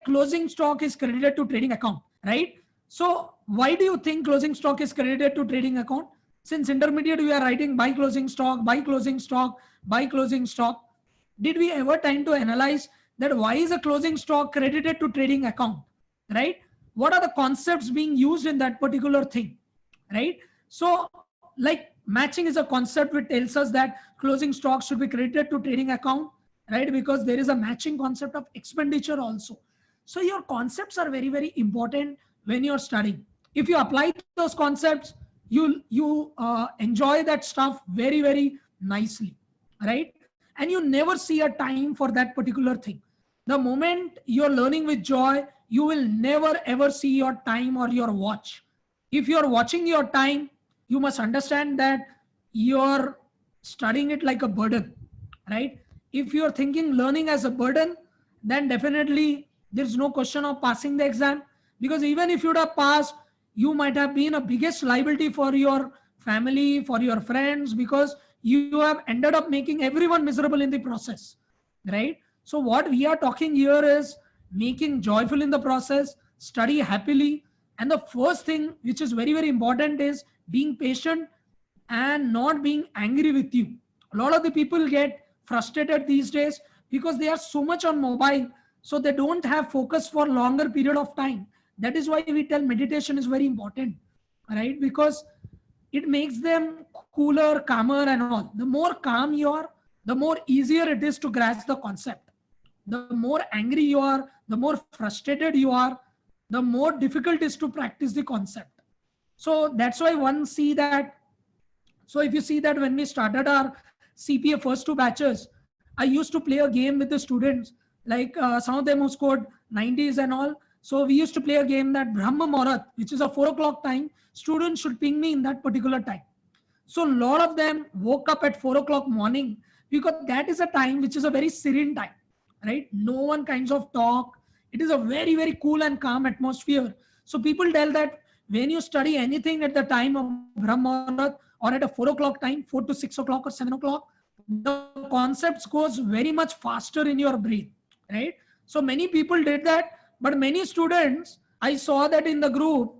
closing stock is credited to trading account, right? So why do you think closing stock is credited to trading account? Since intermediate, we are writing buy closing stock, buy closing stock, buy closing stock. Did we ever time to analyze that why is a closing stock credited to trading account, right? What are the concepts being used in that particular thing, right? So like matching is a concept which tells us that closing stock should be credited to trading account, right? Because there is a matching concept of expenditure also. So your concepts are very, very important when you're studying. If you apply those concepts, you enjoy that stuff very, very nicely, right? And you never see a time for that particular thing. The moment you're learning with joy, you will never ever see your time or your watch. If you're watching your time, you must understand that you're studying it like a burden, right? If you're thinking learning as a burden, then definitely there's no question of passing the exam, because even if you'd have passed, you might have been a biggest liability for your family, for your friends, because you have ended up making everyone miserable in the process, right? So what we are talking here is making joyful in the process, study happily. And the first thing which is very, very important is being patient and not being angry with you. A lot of the people get frustrated these days because they are so much on mobile, so they don't have focus for longer period of time. That is why we tell meditation is very important, right? Because it makes them cooler, calmer and all. The more calm you are, the more easier it is to grasp the concept. The more angry you are, the more frustrated you are, the more difficult it is to practice the concept. So that's why one see that. So if you see that when we started our CPA first two batches, I used to play a game with the students, like some of them who scored 90s and all. So we used to play a game that Brahma Muhurat, which is a 4 o'clock time, students should ping me in that particular time. So a lot of them woke up at 4 o'clock morning, because that is a time which is a very serene time, right? No one kinds of talk. It is a very, very cool and calm atmosphere. So people tell that when you study anything at the time of Brahma Muhurat, or at a 4 o'clock time, 4 to 6 o'clock or 7 o'clock, the concepts goes very much faster in your brain, right? So many people did that, but many students, I saw that in the group,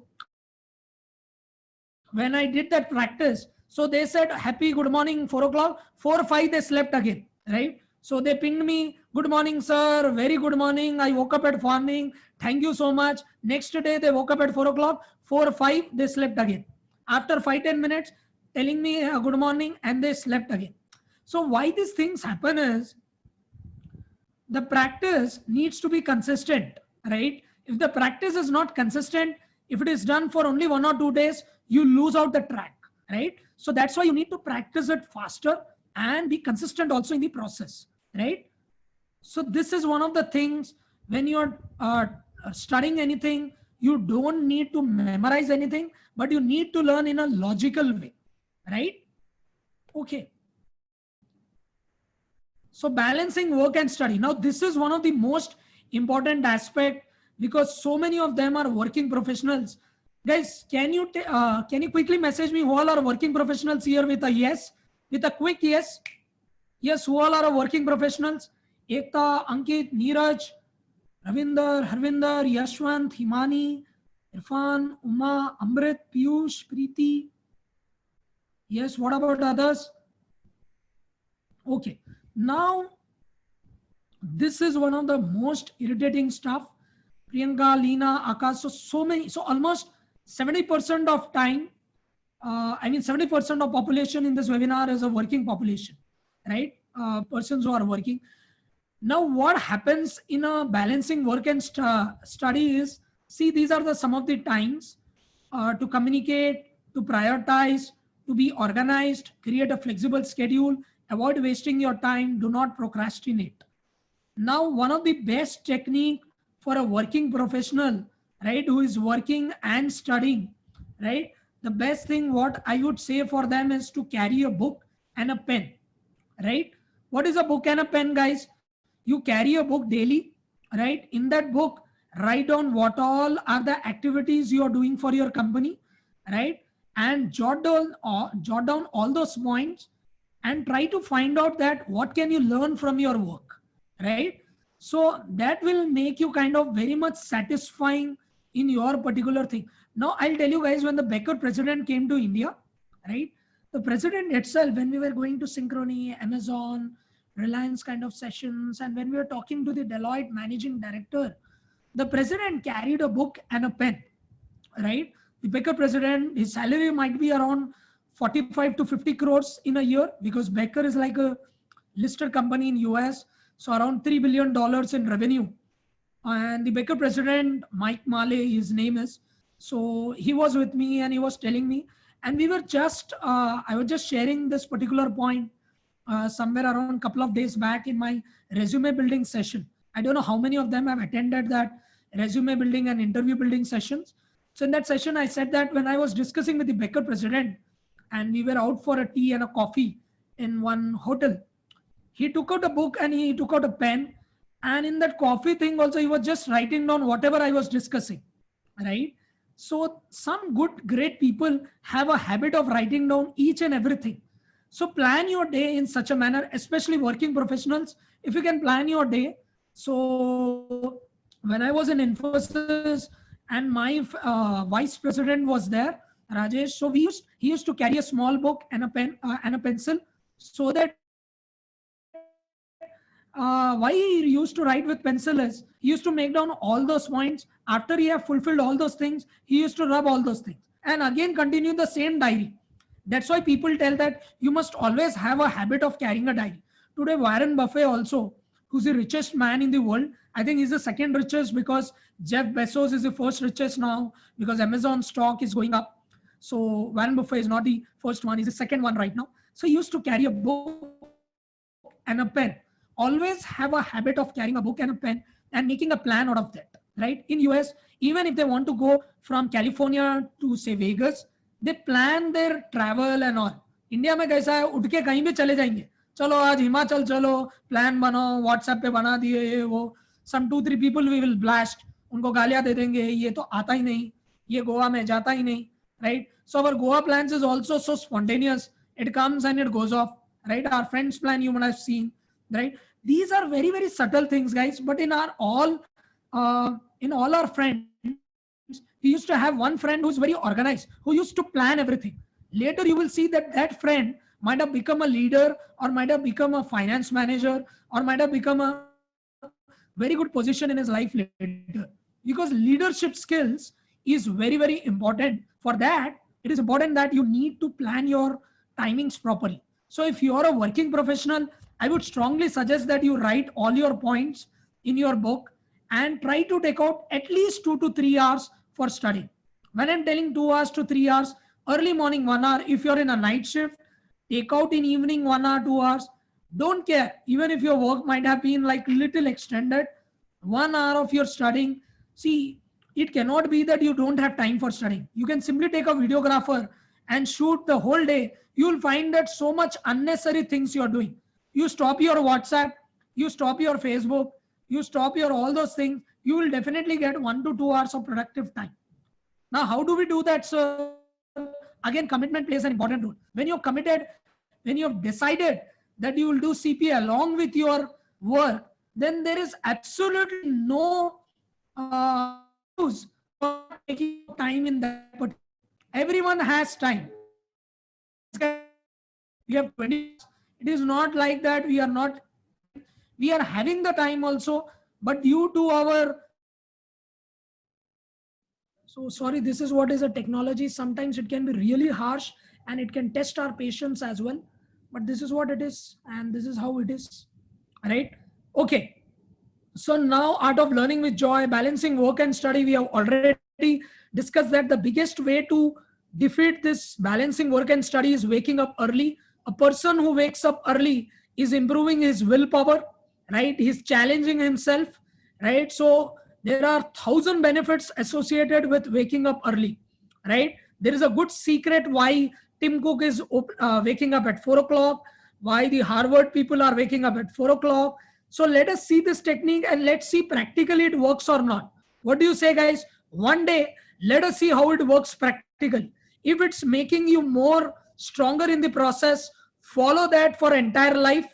when I did that practice, so they said happy good morning 4 o'clock, 4 5 they slept again, right? So they pinged me, good morning sir, very good morning, I woke up at morning, thank you so much. Next day they woke up at 4 o'clock, 4 5 they slept again. After 5-10 minutes telling me good morning, and they slept again. So why these things happen is the practice needs to be consistent, right? If the practice is not consistent, if it is done for only 1 or 2 days, you lose out the track, right? So that's why you need to practice it faster and be consistent also in the process, right? So this is one of the things when you're studying anything, you don't need to memorize anything, but you need to learn in a logical way, right? Okay. So balancing work and study. Now, this is one of the most important aspect because so many of them are working professionals. Guys, can you quickly message me who all are working professionals here with a yes, with a quick yes? Yes, who all are working professionals? Ekta, Ankit, Neeraj, Ravinder, Harvinder, Yashwant, Himani, Irfan, Uma, Amrit, Piyush, Preeti. Yes, what about others? Okay. Now, this is one of the most irritating stuff. Priyanka, Leena, Akash, so many, so almost 70% of time, 70% of population in this webinar is a working population, right? Persons who are working. Now, what happens in a balancing work and study is, see, these are some of the times to communicate, to prioritize, to be organized, create a flexible schedule, avoid wasting your time, do not procrastinate. Now, one of the best technique for a working professional, right, who is working and studying, right, the best thing what I would say for them is to carry a book and a pen, right? What is a book and a pen, guys? You carry a book daily, right? In that book, write down what all are the activities you are doing for your company, right? And jot down all those points and try to find out that what can you learn from your work, right? So that will make you kind of very much satisfying in your particular thing. Now I'll tell you guys, when the Becker president came to India, right? The president itself, when we were going to Synchrony, Amazon, Reliance kind of sessions, and when we were talking to the Deloitte managing director, the president carried a book and a pen, right? The Becker president, his salary might be around 45 to 50 crores in a year, because Becker is like a listed company in US, so around $3 billion in revenue. And the Becker president, Mike Malley, his name is, so he was with me and he was telling me, and we were just, I was just sharing this particular point somewhere around a couple of days back in my resume building session. I don't know how many of them have attended that resume building and interview building sessions. So in that session, I said that when I was discussing with the Becker president and we were out for a tea and a coffee in one hotel, he took out a book and he took out a pen. And in that coffee thing also, he was just writing down whatever I was discussing, right? So some good, great people have a habit of writing down each and everything. So plan your day in such a manner, especially working professionals, if you can plan your day. So when I was in Infosys and my vice president was there, Rajesh, so he used to carry a small book and a pen and a pencil, so that why he used to write with pencil is he used to make down all those points. After he have fulfilled all those things, he used to rub all those things and again continue the same diary. That's why people tell that you must always have a habit of carrying a diary. Today, Warren Buffett also, who's the richest man in the world, I think he's the second richest, because Jeff Bezos is the first richest now because Amazon stock is going up. So Warren Buffett is not the first one, he's the second one right now. So he used to carry a book and a pen. Always have a habit of carrying a book and a pen and making a plan out of that, right? In US, even if they want to go from California to say Vegas, they plan their travel and all. India में कैसा है, उठ के कहीं भी चले जाएंगे, चलो आज हिमाचल चलो, प्लान बनाओ, व्हाट्सएप पे बना दिए ये वो, some 2-3 people we will blast, उनको गालियां दे देंगे, ये तो आता ही नहीं, ये गोवा में जाता ही नहीं, right? So our Goa plans is also so spontaneous. It comes and it goes off, right? Our friends plan you might have seen, right? These are very, very subtle things, guys. But in all our friends, we used to have one friend who's very organized, who used to plan everything. Later, you will see that that friend might have become a leader, or might have become a finance manager, or might have become a very good position in his life later. Because leadership skills is very, very important. For that, it is important that you need to plan your timings properly. So if you are a working professional, I would strongly suggest that you write all your points in your book and try to take out at least 2 to 3 hours for studying. When I'm telling 2 hours to 3 hours, early morning 1 hour, if you're in a night shift, take out in evening 1 hour, 2 hours. Don't care. Even if your work might have been like little extended, 1 hour of your studying. See, it cannot be that you don't have time for studying. You can simply take a videographer and shoot the whole day. You'll find that so much unnecessary things you're doing. You stop your WhatsApp, you stop your Facebook, you stop your all those things. You will definitely get 1 to 2 hours of productive time. Now, how do we do that, sir? Again, commitment plays an important role. When you're committed, when you have decided that you will do CPA along with your work, then there is absolutely no excuse for not taking time in that particular. Everyone has time. We have 20 hours. It is not like that we are not, we are having the time also, but due to our, so sorry, this is what is a technology. Sometimes it can be really harsh and it can test our patience as well. But this is what it is, and this is how it is. Right? Okay. So now, art of learning with joy, balancing work and study. We have already discussed that the biggest way to defeat this balancing work and study is waking up early. A person who wakes up early is improving his willpower, right? He's challenging himself, right? So there are 1,000 benefits associated with waking up early, right? There is a good secret why Tim Cook is waking up at 4 o'clock, why the Harvard people are waking up at 4 o'clock. So let us see this technique and let's see practically it works or not. What do you say, guys? One day, let us see how it works practically. If it's making you more stronger in the process, follow that for entire life.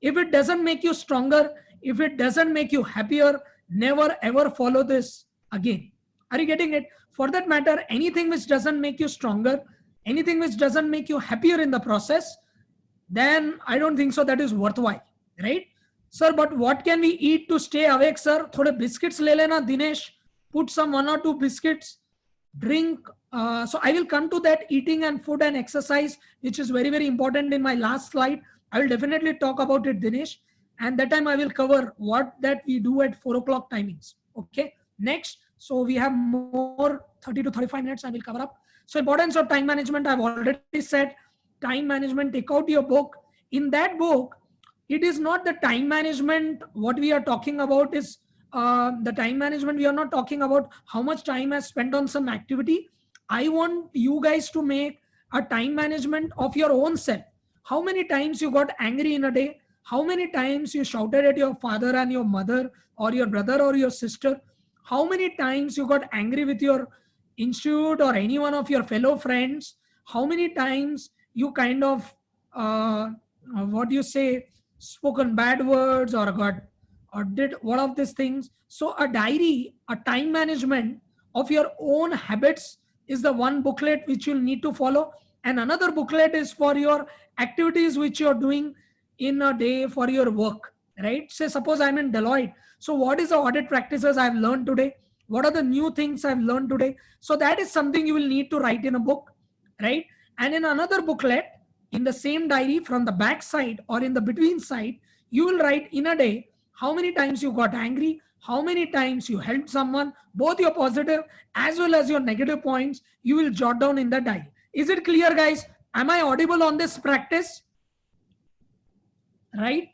If it doesn't make you stronger, if it doesn't make you happier, never ever follow this again. Are you getting it? For that matter, anything which doesn't make you stronger, anything which doesn't make you happier in the process, then I don't think so that is worthwhile, right? Sir, but what can we eat to stay awake, sir? Thode biscuits le lena, Dinesh. Put some 1 or 2 biscuits. Drink. So I will come to that eating and food and exercise, which is very, very important in my last slide. I will definitely talk about it, Dinesh. And that time I will cover what that we do at 4 o'clock timings. Okay. Next. So we have more 30 to 35 minutes I will cover up. So importance of time management, I've already said. Time management, take out your book. In that book, it is not the time management. What we are talking about is the time management. We are not talking about how much time has spent on some activity. I want you guys to make a time management of your own self. How many times you got angry in a day? How many times you shouted at your father and your mother or your brother or your sister? How many times you got angry with your institute or any one of your fellow friends? How many times you kind of, what do you say, spoken bad words or got or did one of these things? So a diary, a time management of your own habits is the one booklet which you'll need to follow, and another booklet is for your activities which you're doing in a day for your work, right? Say suppose I'm in Deloitte, so what is the audit practices I've learned today? What are the new things I've learned today? So that is something you will need to write in a book, right? And in another booklet, in the same diary, from the back side or in the between side, you will write in a day how many times you got angry, how many times you helped someone, both your positive as well as your negative points, you will jot down in the diary. Is it clear, guys? Am I audible on this practice? Right?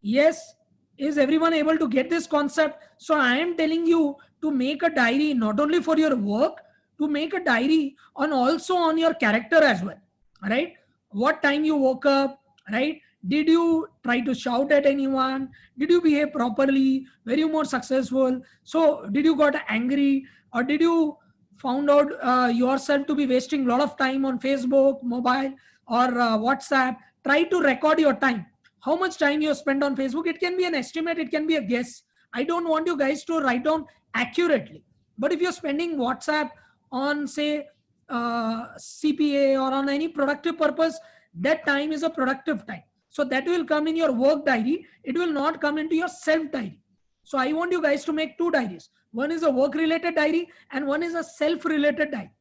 Yes. Is everyone able to get this concept? So I am telling you to make a diary not only for your work, to make a diary on also on your character as well, right? What time you woke up, right? Did you try to shout at anyone? Did you behave properly? Were you more successful? So did you got angry, or did you found out yourself to be wasting a lot of time on Facebook, mobile, or WhatsApp, try to record your time. How much time you spend on Facebook? It can be an estimate, it can be a guess. I don't want you guys to write down accurately. But if you're spending WhatsApp on, say, CPA or on any productive purpose, that time is a productive time. So that will come in your work diary. It will not come into your self diary. So I want you guys to make two diaries. One is a work related diary and one is a self related diary.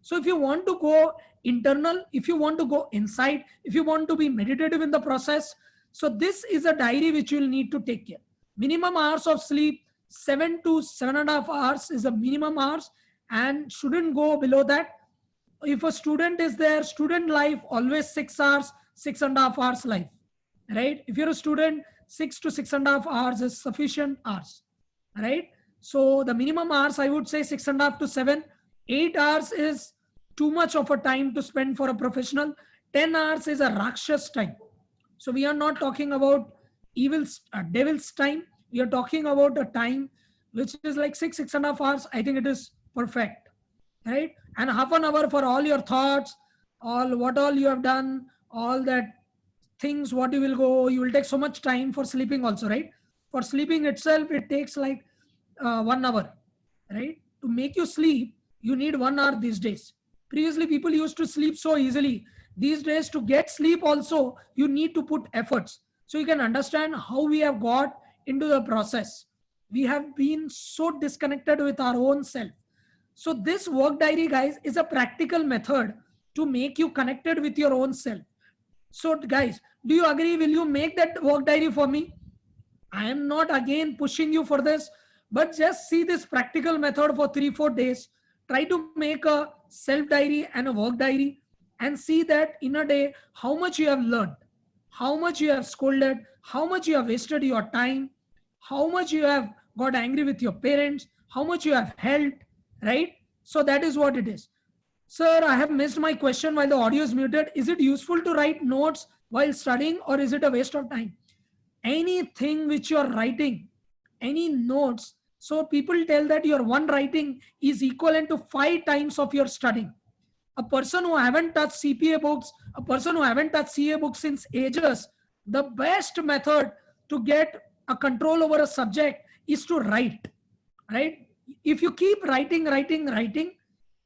So if you want to go internal, if you want to go inside, if you want to be meditative in the process, so this is a diary which you will need to take care. Minimum hours of sleep, 7 to 7.5 hours is a minimum hours and shouldn't go below that. If a student is there, student life, always 6 hours, 6.5 hours life, right? If you're a student, 6 to 6.5 hours is sufficient hours, right? So the minimum hours, I would say 6.5 to 7. 8 hours is too much of a time to spend for a professional. 10 hours is a Rakshas time. So we are not talking about devil's time. We are talking about a time which is like 6.5 hours. I think it is perfect, right? And half an hour for all your thoughts, what all you have done, all that things, what you will go, you will take so much time for sleeping also, right? For sleeping itself, it takes like 1 hour, right? To make you sleep, you need 1 hour these days. Previously, people used to sleep so easily. These days, to get sleep also, you need to put efforts. So you can understand how we have got into the process. We have been so disconnected with our own self. So this work diary, guys, is a practical method to make you connected with your own self. So guys, do you agree? Will you make that work diary for me? I am not again pushing you for this, but just see this practical method for 3-4 days. Try to make a self diary and a work diary and see that in a day, how much you have learned, how much you have scolded, how much you have wasted your time, how much you have got angry with your parents, how much you have helped, right? So that is what it is. Sir, I have missed my question while the audio is muted. Is it useful to write notes while studying or is it a waste of time? Anything which you are writing, any notes, so people tell that your one writing is equivalent to 5 times of your studying. A person who haven't touched CPA books, a person who haven't touched CA books since ages, the best method to get a control over a subject is to write, right? If you keep writing,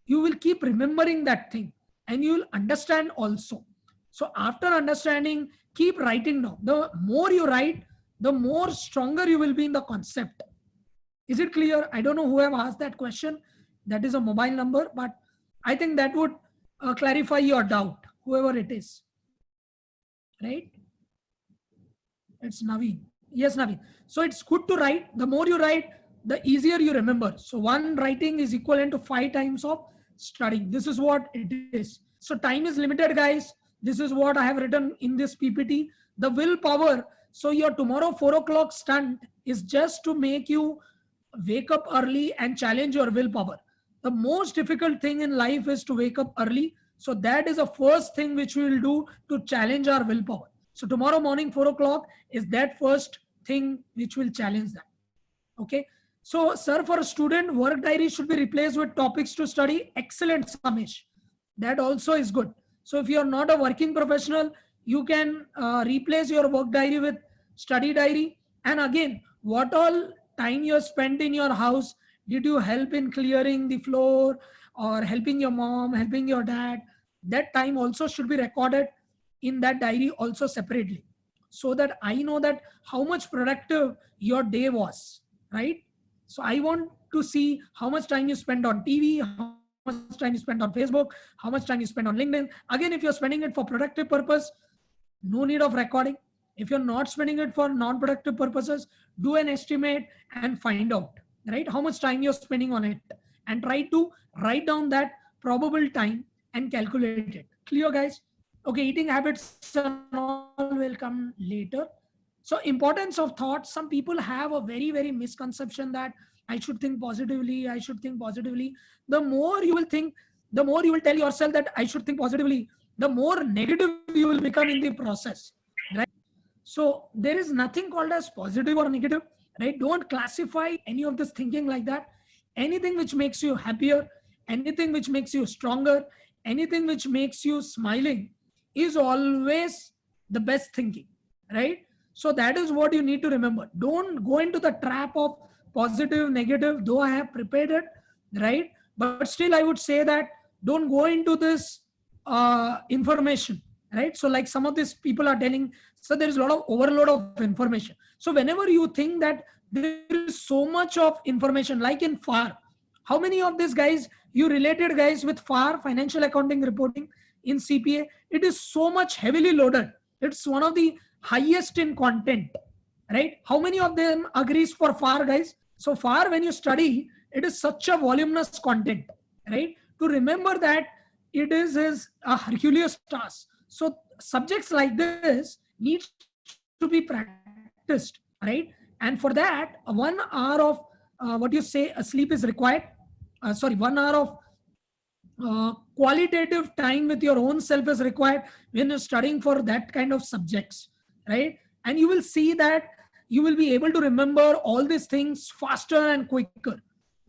you will keep remembering that thing and you will understand also. So after understanding, keep writing down. The more you write, the more stronger you will be in the concept. Is it clear? I don't know who have asked that question. That is a mobile number, but I think that would clarify your doubt, whoever it is, right? It's Naveen. Yes, Naveen. So it's good to write. The more you write, the easier you remember. So one writing is equivalent to 5 times of studying. This is what it is. So time is limited, guys. This is what I have written in this PPT. The willpower. So your tomorrow 4 o'clock stunt is just to make you wake up early and challenge your willpower. The most difficult thing in life is to wake up early. So that is the first thing which we will do to challenge our willpower. So tomorrow morning 4 o'clock is that first thing which will challenge that. Okay. So sir, for a student, work diary should be replaced with topics to study. Excellent, Samesh. That also is good. So if you are not a working professional, you can replace your work diary with study diary. And again, what all time you spent in your house, did you help in clearing the floor or helping your mom, helping your dad? That time also should be recorded in that diary also separately, so that I know that how much productive your day was, right? So I want to see how much time you spend on TV, how much time you spend on Facebook, how much time you spend on LinkedIn. Again, if you're spending it for productive purpose, no need of recording. If you're not spending it for non-productive purposes, do an estimate and find out, right, how much time you're spending on it and try to write down that probable time and calculate it. Clear, guys? Okay, eating habits and all will come later. So importance of thought. Some people have a very misconception that I should think positively, I should think positively. The more you will think, the more you will tell yourself that I should think positively, the more negative you will become in the process, right? So there is nothing called as positive or negative, right? Don't classify any of this thinking like that. Anything which makes you happier, anything which makes you stronger, anything which makes you smiling is always the best thinking, right? So that is what you need to remember. Don't go into the trap of positive, negative, though I have prepared it, right? But still, I would say that don't go into this information, right? So like some of these people are telling, so there is a lot of overload of information. So whenever you think that there is so much of information, like in FAR, how many of these guys you related guys with FAR, financial accounting reporting in CPA? It is so much heavily loaded. It's one of the highest in content, right? How many of them agrees for FAR, guys? So FAR, when you study, it is such a voluminous content, right? To remember that it is a Herculean task. So subjects like this needs to be practiced, right? And for that, 1 hour of what you say sleep is required. 1 hour of qualitative time with your own self is required when you're studying for that kind of subjects, right? And you will see that you will be able to remember all these things faster and quicker,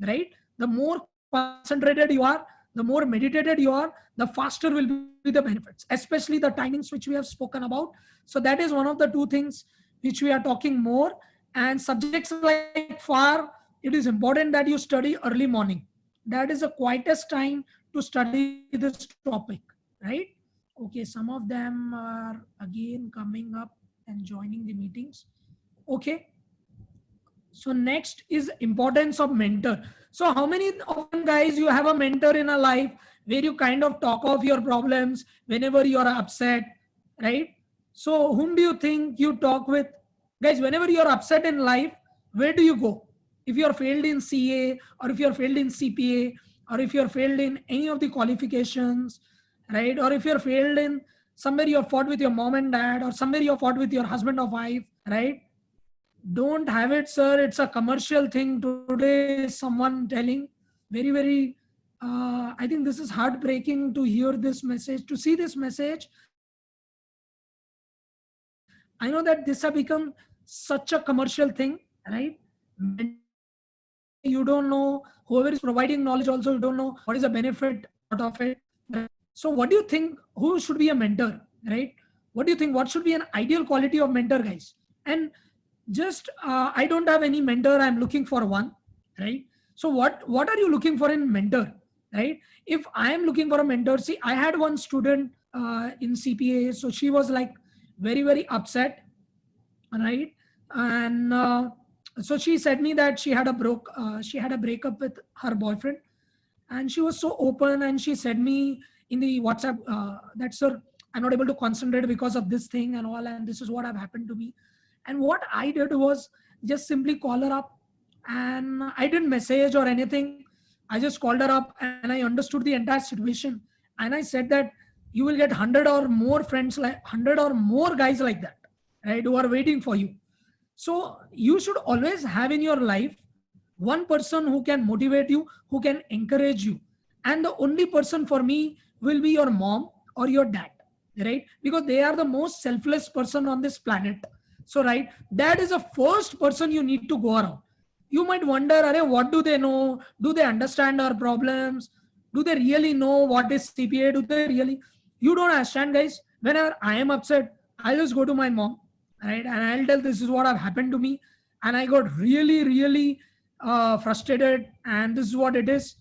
right? The more concentrated you are, the more meditated you are, the faster will be the benefits, especially the timings which we have spoken about. So that is one of the two things which we are talking more. And subjects like FAR, it is important that you study early morning. That is the quietest time to study this topic, right? Okay, some of them are again coming up and joining the meetings. Okay, so next is importance of mentor. So how many of them guys you have a mentor in a life where you kind of talk of your problems whenever you are upset, right? So whom do you think you talk with? Guys, whenever you are upset in life, where do you go? If you are failed in CA, or if you are failed in CPA, or if you are failed in any of the qualifications, right? Or if you are failed in somewhere you have fought with your mom and dad, or somewhere you have fought with your husband or wife, right? Don't have it, sir. It's a commercial thing. Today, someone telling very, I think this is heartbreaking to hear this message, to see this message. I know that this has become such a commercial thing, right? Mentor, you don't know, whoever is providing knowledge also, you don't know what is the benefit out of it, right? So what do you think, who should be a mentor, right? What do you think, what should be an ideal quality of mentor, guys? And just I don't have any mentor, I'm looking for one, right? So what are you looking for in mentor, right? If I am looking for a mentor, see, I had one student in CPA, so she was like very upset, right? And so she said me that she had a breakup with her boyfriend, and she was so open, and she said me in the WhatsApp that, sir, I'm not able to concentrate because of this thing and all, and this is what have happened to me. And what I did was just simply call her up, and I didn't message or anything. I just called her up and I understood the entire situation. And I said that you will get 100 or more friends, like 100 or more guys like that, right? Who are waiting for you. So you should always have in your life one person who can motivate you, who can encourage you. And the only person for me will be your mom or your dad, right? Because they are the most selfless person on this planet. So, right, that is the first person you need to go around. You might wonder, what do they know? Do they understand our problems? Do they really know what is CPA? Do they really? You don't understand, guys. Whenever I am upset, I'll just go to my mom, right? And I'll tell this is what have happened to me. And I got really frustrated, and this is what it is.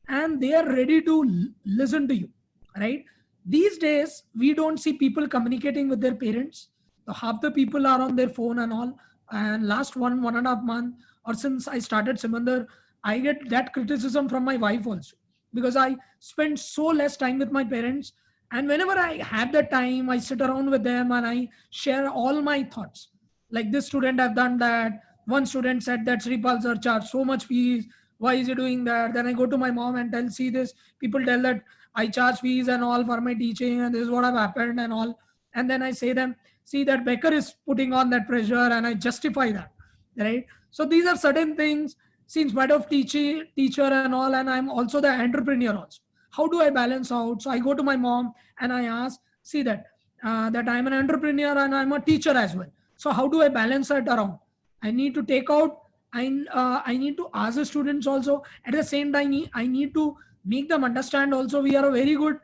And they are ready to listen to you, right? These days, we don't see people communicating with their parents. So half the people are on their phone and all. And last 1.5 months, or since I started Simandar, I get that criticism from my wife also, because I spend so less time with my parents. And whenever I have the time, I sit around with them and I share all my thoughts. Like, this student have done that. One student said that Sripal sir charged so much fees. Why is he doing that? Then I go to my mom and tell, see this, people tell that I charge fees and all for my teaching, and this is what have happened and all. And then I say them, see that Becker is putting on that pressure, and I justify that, right? So these are certain things. See, in spite of teacher and all, and I'm also the entrepreneur also. How do I balance out? So I go to my mom and I ask, see that that I'm an entrepreneur and I'm a teacher as well. So how do I balance that around? I need to take out. I need to ask the students also. At the same time, I need to make them understand also we are a very good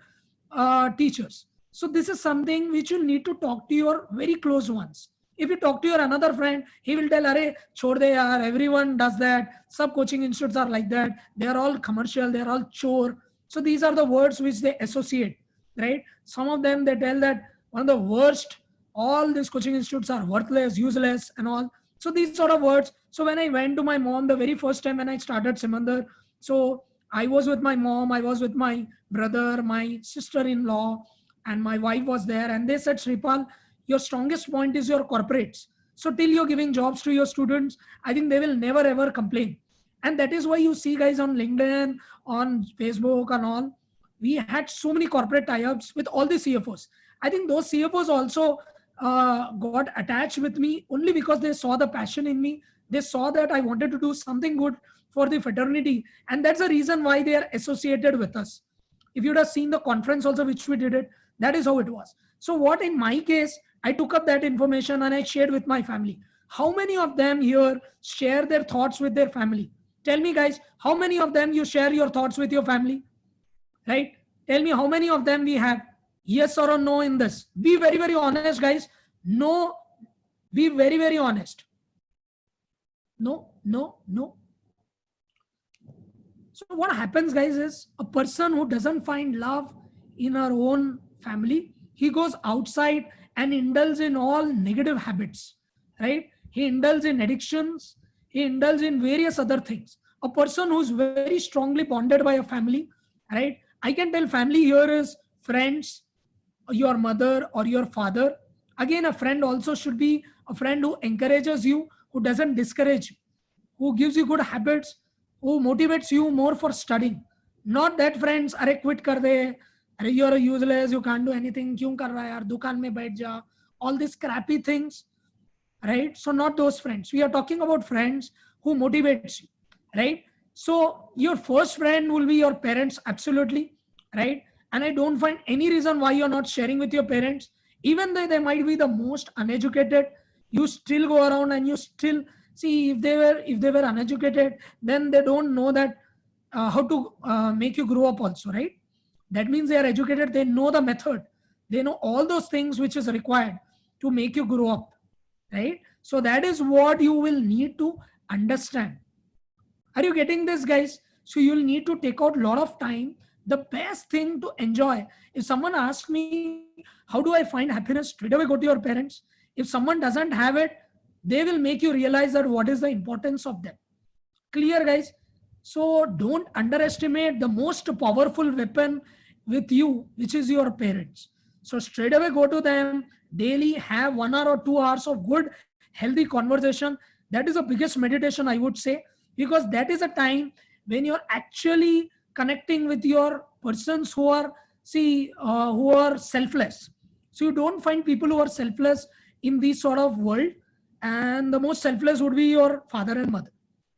teachers. So this is something which you need to talk to your very close ones. If you talk to your another friend, he will tell, "Arey, chhod de yaar, everyone does that. Sub coaching institutes are like that. They are all commercial. They are all chore." So these are the words which they associate, right? Some of them they tell that one of the worst. All these coaching institutes are worthless, useless, and all. So these sort of words. So when I went to my mom the very first time when I started Simandar, so I was with my mom, I was with my brother, my sister-in-law, and my wife was there. And they said, Sripal, your strongest point is your corporates. So till you're giving jobs to your students, I think they will never ever complain. And that is why you see guys on LinkedIn, on Facebook and all, we had so many corporate tie-ups with all the CFOs. I think those CFOs also got attached with me only because they saw the passion in me. They saw that I wanted to do something good for the fraternity. And that's the reason why they are associated with us. If you'd have seen the conference also, which we did it, that is how it was. So what in my case, I took up that information and I shared with my family. How many of them here share their thoughts with their family? Tell me guys, how many of them you share your thoughts with your family? Right? Tell me how many of them we have. Yes or a no in this. Be very, very honest, guys. No, be very, very honest. No, no, no. So what happens, guys, is a person who doesn't find love in her own family, he goes outside and indulges in all negative habits, right? He indulges in addictions. He indulges in various other things. A person who's very strongly bonded by a family, right? I can tell family here is friends, your mother or your father. Again, a friend also should be a friend who encourages you, who doesn't discourage you, who gives you good habits, who motivates you more for studying. Not that friends, are quit kar de, you're useless, you can't do anything, kyun kar raha hai yaar, dukaan mein baith ja, all these crappy things, right? So not those friends. We are talking about friends who motivates you, right? So your first friend will be your parents, absolutely, right? And I don't find any reason why you're not sharing with your parents, even though they might be the most uneducated. You still go around and you still see if they were uneducated, then they don't know that how to make you grow up also, right? That means they are educated. They know the method. They know all those things which is required to make you grow up, right? So that is what you will need to understand. Are you getting this, guys? So you'll need to take out a lot of time. The best thing to enjoy, if someone asks me, how do I find happiness? Straight away go to your parents. If someone doesn't have it, they will make you realize that what is the importance of them. Clear, guys? So don't underestimate the most powerful weapon with you, which is your parents. So straight away go to them daily, have 1 hour or 2 hours of good, healthy conversation. That is the biggest meditation, I would say, because that is a time when you're actually connecting with your persons who are, who are selfless. So you don't find people who are selfless in this sort of world. And the most selfless would be your father and mother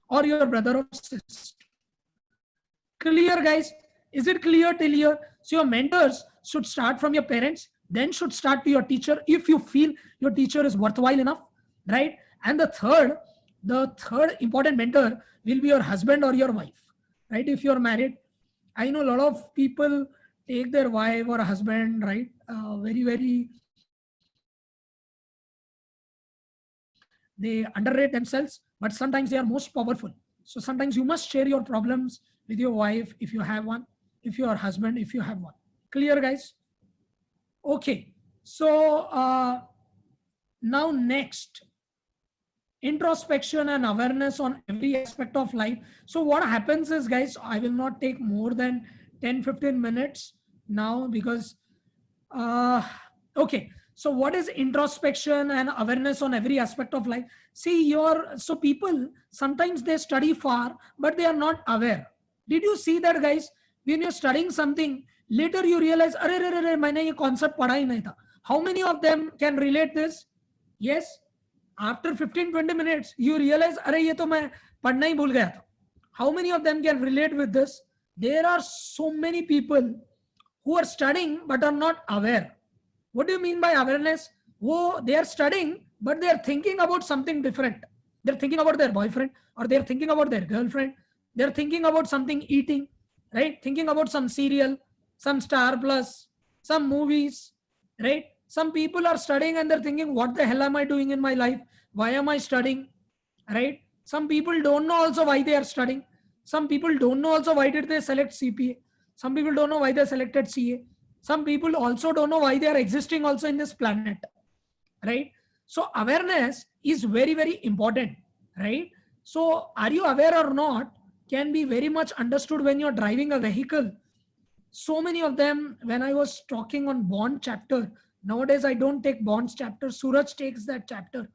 or your brother or sister. Clear, guys? Is it clear till here? So your mentors should start from your parents, then should start to your teacher if you feel your teacher is worthwhile enough, right? And the third important mentor will be your husband or your wife, right? If you're married, I know a lot of people take their wife or husband, right? Very, they underrate themselves, but sometimes they are most powerful. So sometimes you must share your problems with your wife if you have one, if your husband, if you have one. Clear, guys? Okay. So now next, introspection and awareness on every aspect of life. So what happens is, guys, I will not take more than 10-15 minutes now because okay. So what is introspection and awareness on every aspect of life? See, so people sometimes they study far, but they are not aware. Did you see that, guys? When you're studying something, later you realize, अरे मैंने ये concept पढ़ा ही नहीं था. How many of them can relate this? Yes. After 15-20 minutes, you realize, अरे ये तो मैं पढ़ना ही भूल गया था. How many of them can relate with this? There are so many people who are studying but are not aware. What do you mean by awareness? They are studying, but they are thinking about something different. They're thinking about their boyfriend, or they're thinking about their girlfriend. They're thinking about something eating, right? Thinking about some serial, some Star Plus, some movies, right? Some people are studying and they're thinking, what the hell am I doing in my life? Why am I studying? Right? Some people don't know also why they are studying. Some people don't know also why did they select CPA. Some people don't know why they selected CA. Some people also don't know why they are existing also in this planet, right? So awareness is very, very important, right? So are you aware or not can be very much understood when you're driving a vehicle. So many of them, when I was talking on bond chapter, nowadays I don't take bonds chapter, Suraj takes that chapter.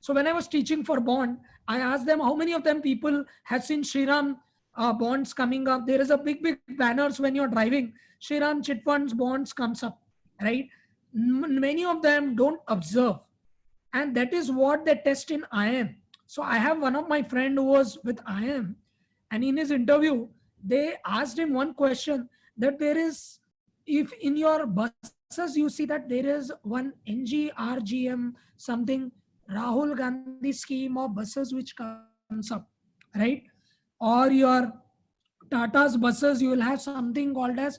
So when I was teaching for bond, I asked them how many of them people have seen Shriram bonds coming up. There is a big banners when you're driving. Shriram chit funds bonds comes up, right? Many of them don't observe, and that is what they test in IIM. So I have one of my friend who was with IIM, and in his interview, they asked him one question that there is, if in your buses you see that there is one NGRGM something Rahul Gandhi scheme of buses which comes up, right? Or your Tata's buses, you will have something called as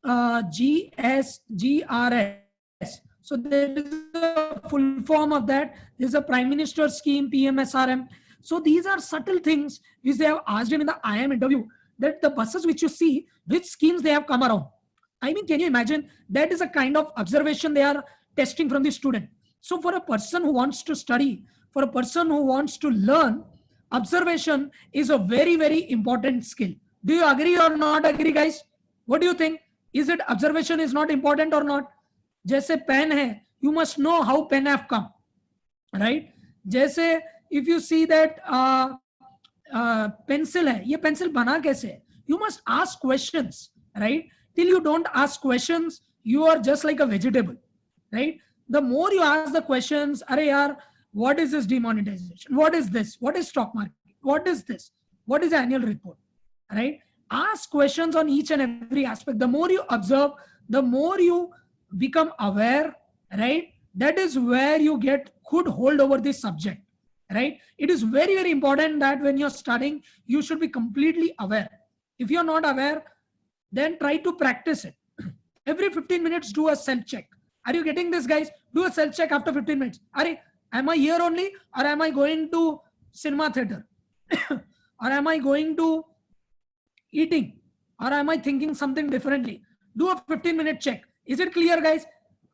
GSGRS. So there is a full form of that. There is a Prime Minister scheme, PMSRM. So these are subtle things which they have asked him in the IIM interview, that the buses which you see, which schemes they have come around. I mean, can you imagine? That is a kind of observation they are testing from the student. So for a person who wants to study, for a person who wants to learn, observation is a very, very important skill. Do you agree or not agree, guys? What do you think? Is it observation is not important or not? जैसे pen है, you must know how pen have come, right? जैसे if you see that pencil है, ये pencil बना कैसे? You must ask questions, right? Till you don't ask questions, you are just like a vegetable, right? The more you ask the questions, अरे यार, what is this demonetization? What is this? What is stock market? What is this? What is the annual report? Right? Ask questions on each and every aspect. The more you observe, the more you become aware, right? That is where you get good hold over this subject, right? It is very, very important that when you're studying, you should be completely aware. If you're not aware, then try to practice it. Every 15 minutes, do a self check. Are you getting this, guys? Do a self check after 15 minutes. Am I here only, or am I going to cinema theater? Or am I going to eating, or am I thinking something differently? Do a 15-minute check. Is it clear, guys?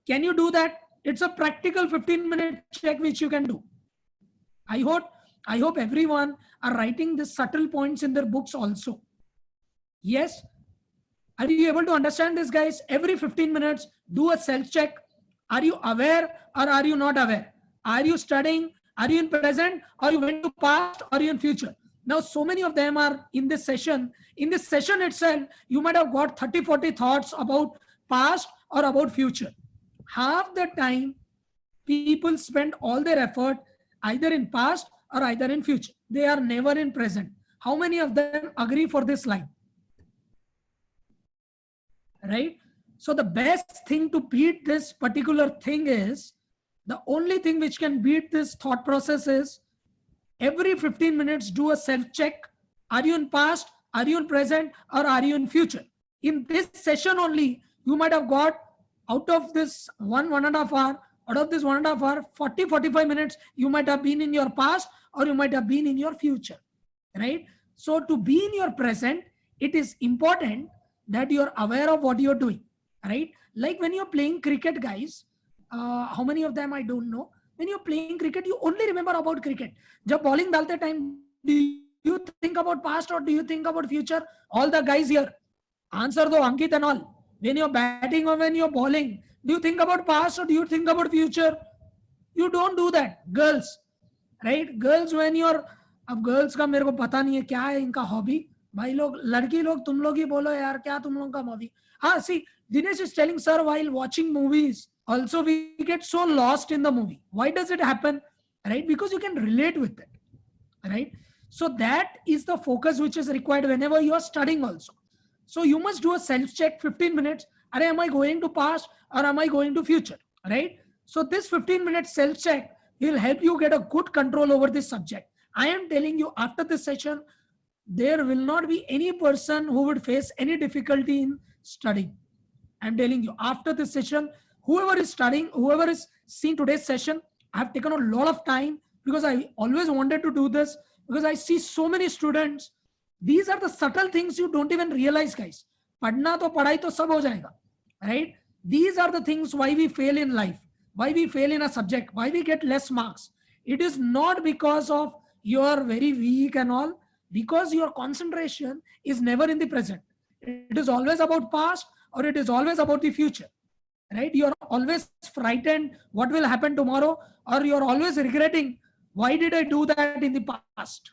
Can you do that? It's a practical 15-minute check which you can do. I hope everyone are writing these subtle points in their books also. Yes? Are you able to understand this, guys? Every 15 minutes, do a self check. Are you aware or are you not aware? Are you studying? Are you in present? Or you went to past? Or you in future? Now, so many of them are in this session. In this session itself, you might have got 30, 40 thoughts about past or about future. Half the time, people spend all their effort either in past or either in future. They are never in present. How many of them agree for this line? Right? So the best thing to beat this particular thing is, the only thing which can beat this thought process is, every 15 minutes, do a self-check. Are you in past? Are you in present? Or are you in future? In this session only, you might have got out of this 1.5 hour, out of this 1.5 hour, 40, 45 minutes, you might have been in your past or you might have been in your future, right? So to be in your present, it is important that you're aware of what you're doing, right? Like when you're playing cricket, guys, how many of them I don't know. When you're playing cricket, you only remember about cricket. Jab bowling dalte time, do you think about past or do you think about future? All the guys here, answer though, Ankit and all. When you're batting or when you're bowling, do you think about past or do you think about future? You don't do that. Girls, right? Girls, when you're, अब girls का मेरे को पता नहीं है क्या है इनका हॉबी. भाई लोग, लड़की लोग, तुम लोग ही बोलो यार, क्या तुम लोगों का हॉबी? हाँ, see, Dinesh is telling, sir, while watching movies, also we get so lost in the movie. Why does it happen? Right? Because you can relate with it. Right? So that is the focus which is required whenever you are studying also. So you must do a self-check 15 minutes. Am I going to past or am I going to future? Right? So this 15-minute self-check will help you get a good control over this subject. I am telling you, after this session, there will not be any person who would face any difficulty in studying. I'm telling you, after this session, whoever is studying, whoever is seeing today's session, I've taken a lot of time because I always wanted to do this, because I see so many students. These are the subtle things you don't even realize, guys. Padna to padhai to sab ho jayega, right? These are the things why we fail in life, why we fail in a subject, why we get less marks. It is not because of you're very weak and all, because your concentration is never in the present. It is always about past, or it is always about the future, right? You're always frightened what will happen tomorrow, or you're always regretting why did I do that in the past,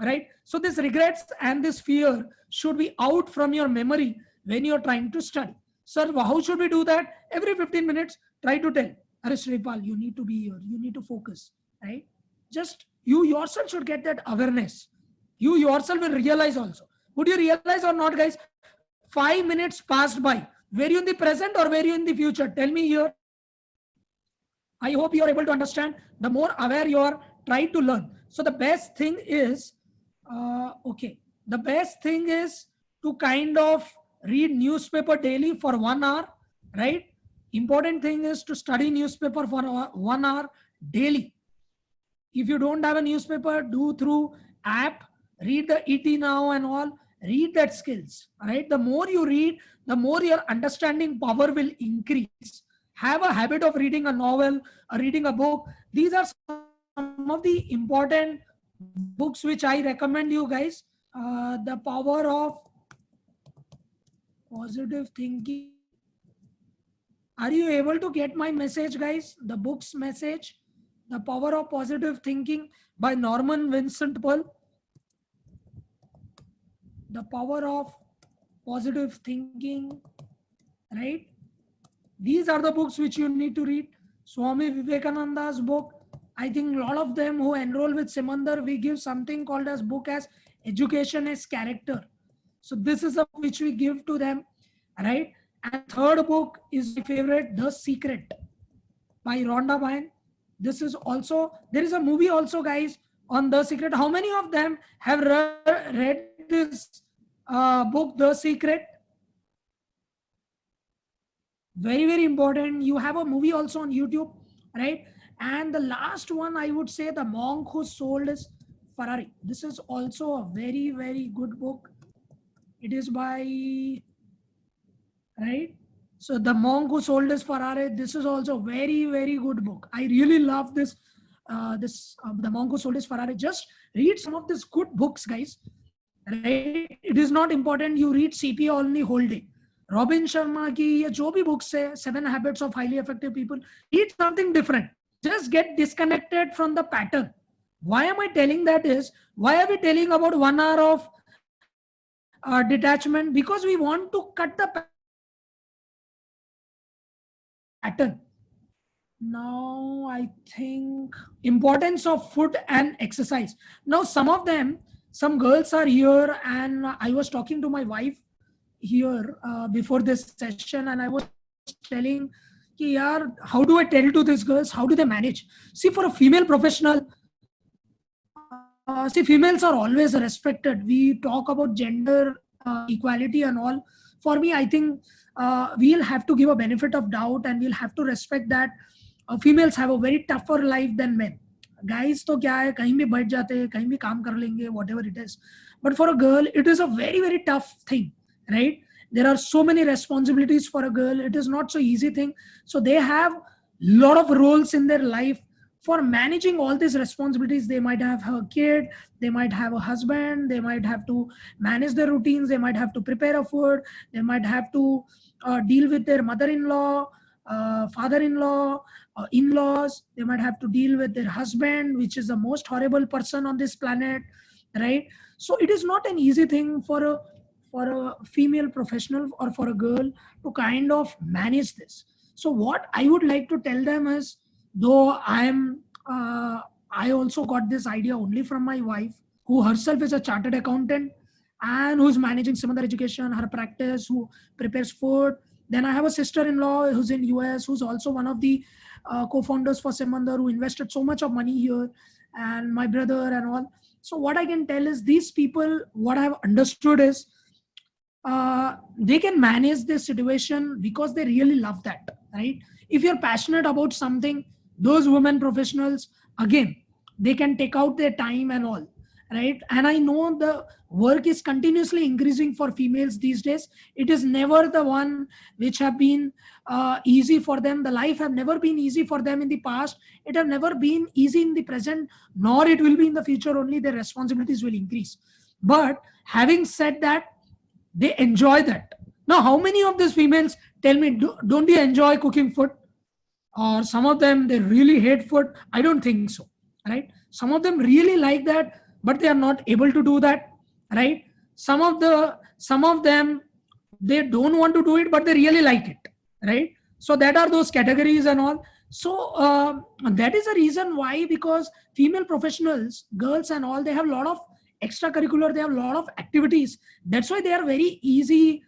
right? So this regrets and this fear should be out from your memory when you're trying to study. Sir, how should we do that? Every 15 minutes, try to tell, Are Shripal, you need to be here, you need to focus, right? Just you yourself should get that awareness. You yourself will realize also. Would you realize or not, guys? 5 minutes passed by. Were you in the present or were you in the future? Tell me here. I hope you are able to understand. The more aware you are, try to learn. So the best thing is, the best thing is to kind of read newspaper daily for 1 hour, right? Important thing is to study newspaper for 1 hour daily. If you don't have a newspaper, do through app, read the ET Now and all, read that skills, right? The more you read, the more your understanding power will increase. Have a habit of reading a novel or reading a book. These are some of the important books which I recommend you guys. The Power of Positive Thinking. Are you able to get my message, guys? The book's message, The Power of Positive Thinking by Norman Vincent Peale. The Power of Positive Thinking, right? These are the books which you need to read. Swami Vivekananda's book. I think a lot of them who enroll with Simandar, we give something called as book as Education as Character. So this is a which we give to them, right? And third book is my favorite, The Secret by Rhonda Byrne. This is also, there is a movie also, guys, on The Secret. How many of them have read this book, The Secret? Very, very important. You have a movie also on YouTube, right? And the last one, I would say, The Monk Who Sold His Ferrari. This is also a very, very good book. It is by, right? So The Monk Who Sold His Ferrari. This is also very, very good book. I really love this. The Monk Who Sold His Ferrari. Just read some of these good books, guys. Right? It is not important you read CPA only whole day. Robin Sharma ki ye jo bhi books hai, 7 Habits of Highly Effective People. Read something different. Just get disconnected from the pattern. Why am I telling that is, why are we telling about 1 hour of detachment? Because we want to cut the pattern. Now I think importance of food and exercise. Now some of them, some girls are here, and I was talking to my wife here before this session, and I was telling, yaar, how do I tell to these girls, how do they manage? See, for a female professional, see, females are always respected. We talk about gender equality and all. For me, I think we'll have to give a benefit of doubt, and we'll have to respect that females have a very tougher life than men. Guys तो क्या है, कहीं भी बैठ जाते हैं, कहीं भी काम कर लेंगे, whatever it is. But for a girl, it is a very, very tough thing, right? There are so many responsibilities for a girl. It is not so easy thing. So they have lot of roles in their life. For managing all these responsibilities, they might have a kid, they might have a husband, they might have to manage their routines, they might have to prepare a food, they might have to deal with their mother-in-law, father-in-law, in-laws, they might have to deal with their husband, which is the most horrible person on this planet, right? So it is not an easy thing for a female professional or for a girl to kind of manage this. So what I would like to tell them is, though I also got this idea only from my wife, who herself is a chartered accountant and who's managing Simandar Education, her practice, who prepares food. Then I have a sister-in-law who's in US, who's also one of the co-founders for Simandar, who invested so much of money here, and my brother and all. So what I can tell is these people, what I've understood is they can manage this situation because they really love that, right? If you're passionate about something, those women professionals, again, they can take out their time and all, right? And I know the work is continuously increasing for females these days. It is never the one which have been easy for them. The life have never been easy for them in the past. It have never been easy in the present, nor it will be in the future. Only their responsibilities will increase. But having said that, they enjoy that. Now, how many of these females tell me, don't you enjoy cooking food? Or some of them, they really hate food? I don't think so, right? Some of them really like that, but they are not able to do that, right? Some of them, they don't want to do it, but they really like it, right? So that are those categories and all. So that is the reason why, because female professionals, girls and all, they have a lot of extracurricular, they have a lot of activities. That's why they are very easy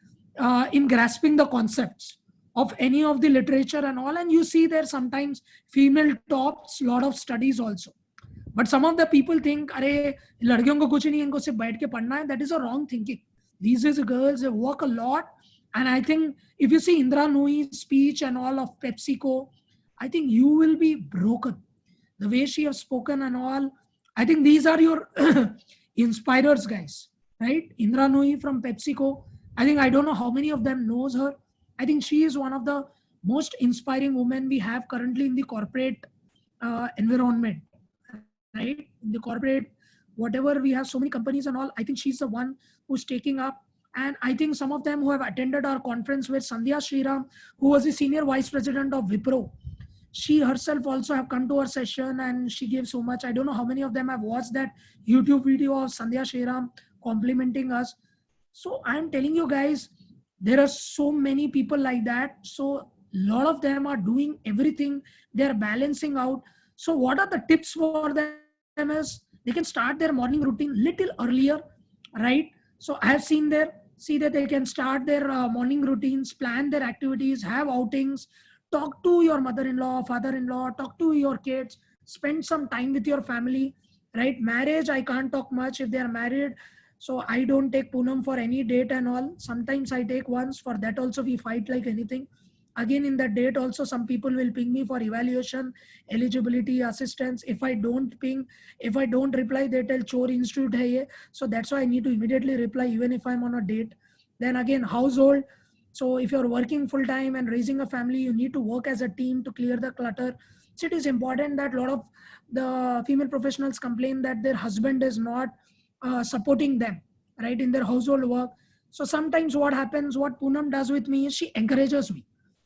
in grasping the concepts of any of the literature and all. And you see there sometimes female tops lot of studies also. But some of the people think, अरे लड़कियों को कुछ नहीं, इनको सिर्फ बैठ के पढ़ना है. That is a wrong thinking. These days girls, they work a lot. And I think if you see Indra Nooyi's speech and all of PepsiCo, I think you will be broken. The way she has spoken and all, I think these are your inspirers, guys, right? Indra Nooyi from PepsiCo. I think I don't know how many of them knows her. I think she is one of the most inspiring women we have currently in the corporate environment, right? In the corporate, whatever we have so many companies and all, I think she's the one who's taking up. And I think some of them who have attended our conference with Sandhya Shriram, who was the senior vice president of Wipro, she herself also have come to our session and she gave so much. I don't know how many of them have watched that YouTube video of Sandhya Shriram complimenting us. So I'm telling you guys, there are so many people like that. So a lot of them are doing everything. They're balancing out. So what are the tips for them is they can start their morning routine little earlier, right? So I have seen see that they can start their morning routines, plan their activities, have outings, talk to your mother-in-law, father-in-law, talk to your kids, spend some time with your family, right? Marriage, I can't talk much if they are married. So I don't take Poonam for any date and all. Sometimes I take once. For that also we fight like anything. Again, in that date also, some people will ping me for evaluation, eligibility, assistance. If I don't ping, if I don't reply, they tell Chor Institute hai ye. So that's why I need to immediately reply even if I'm on a date. Then again, household. So if you're working full time and raising a family, you need to work as a team to clear the clutter. So it is important that a lot of the female professionals complain that their husband is not supporting them, right, in their household work. So sometimes what happens, what Poonam does with me is she encourages me,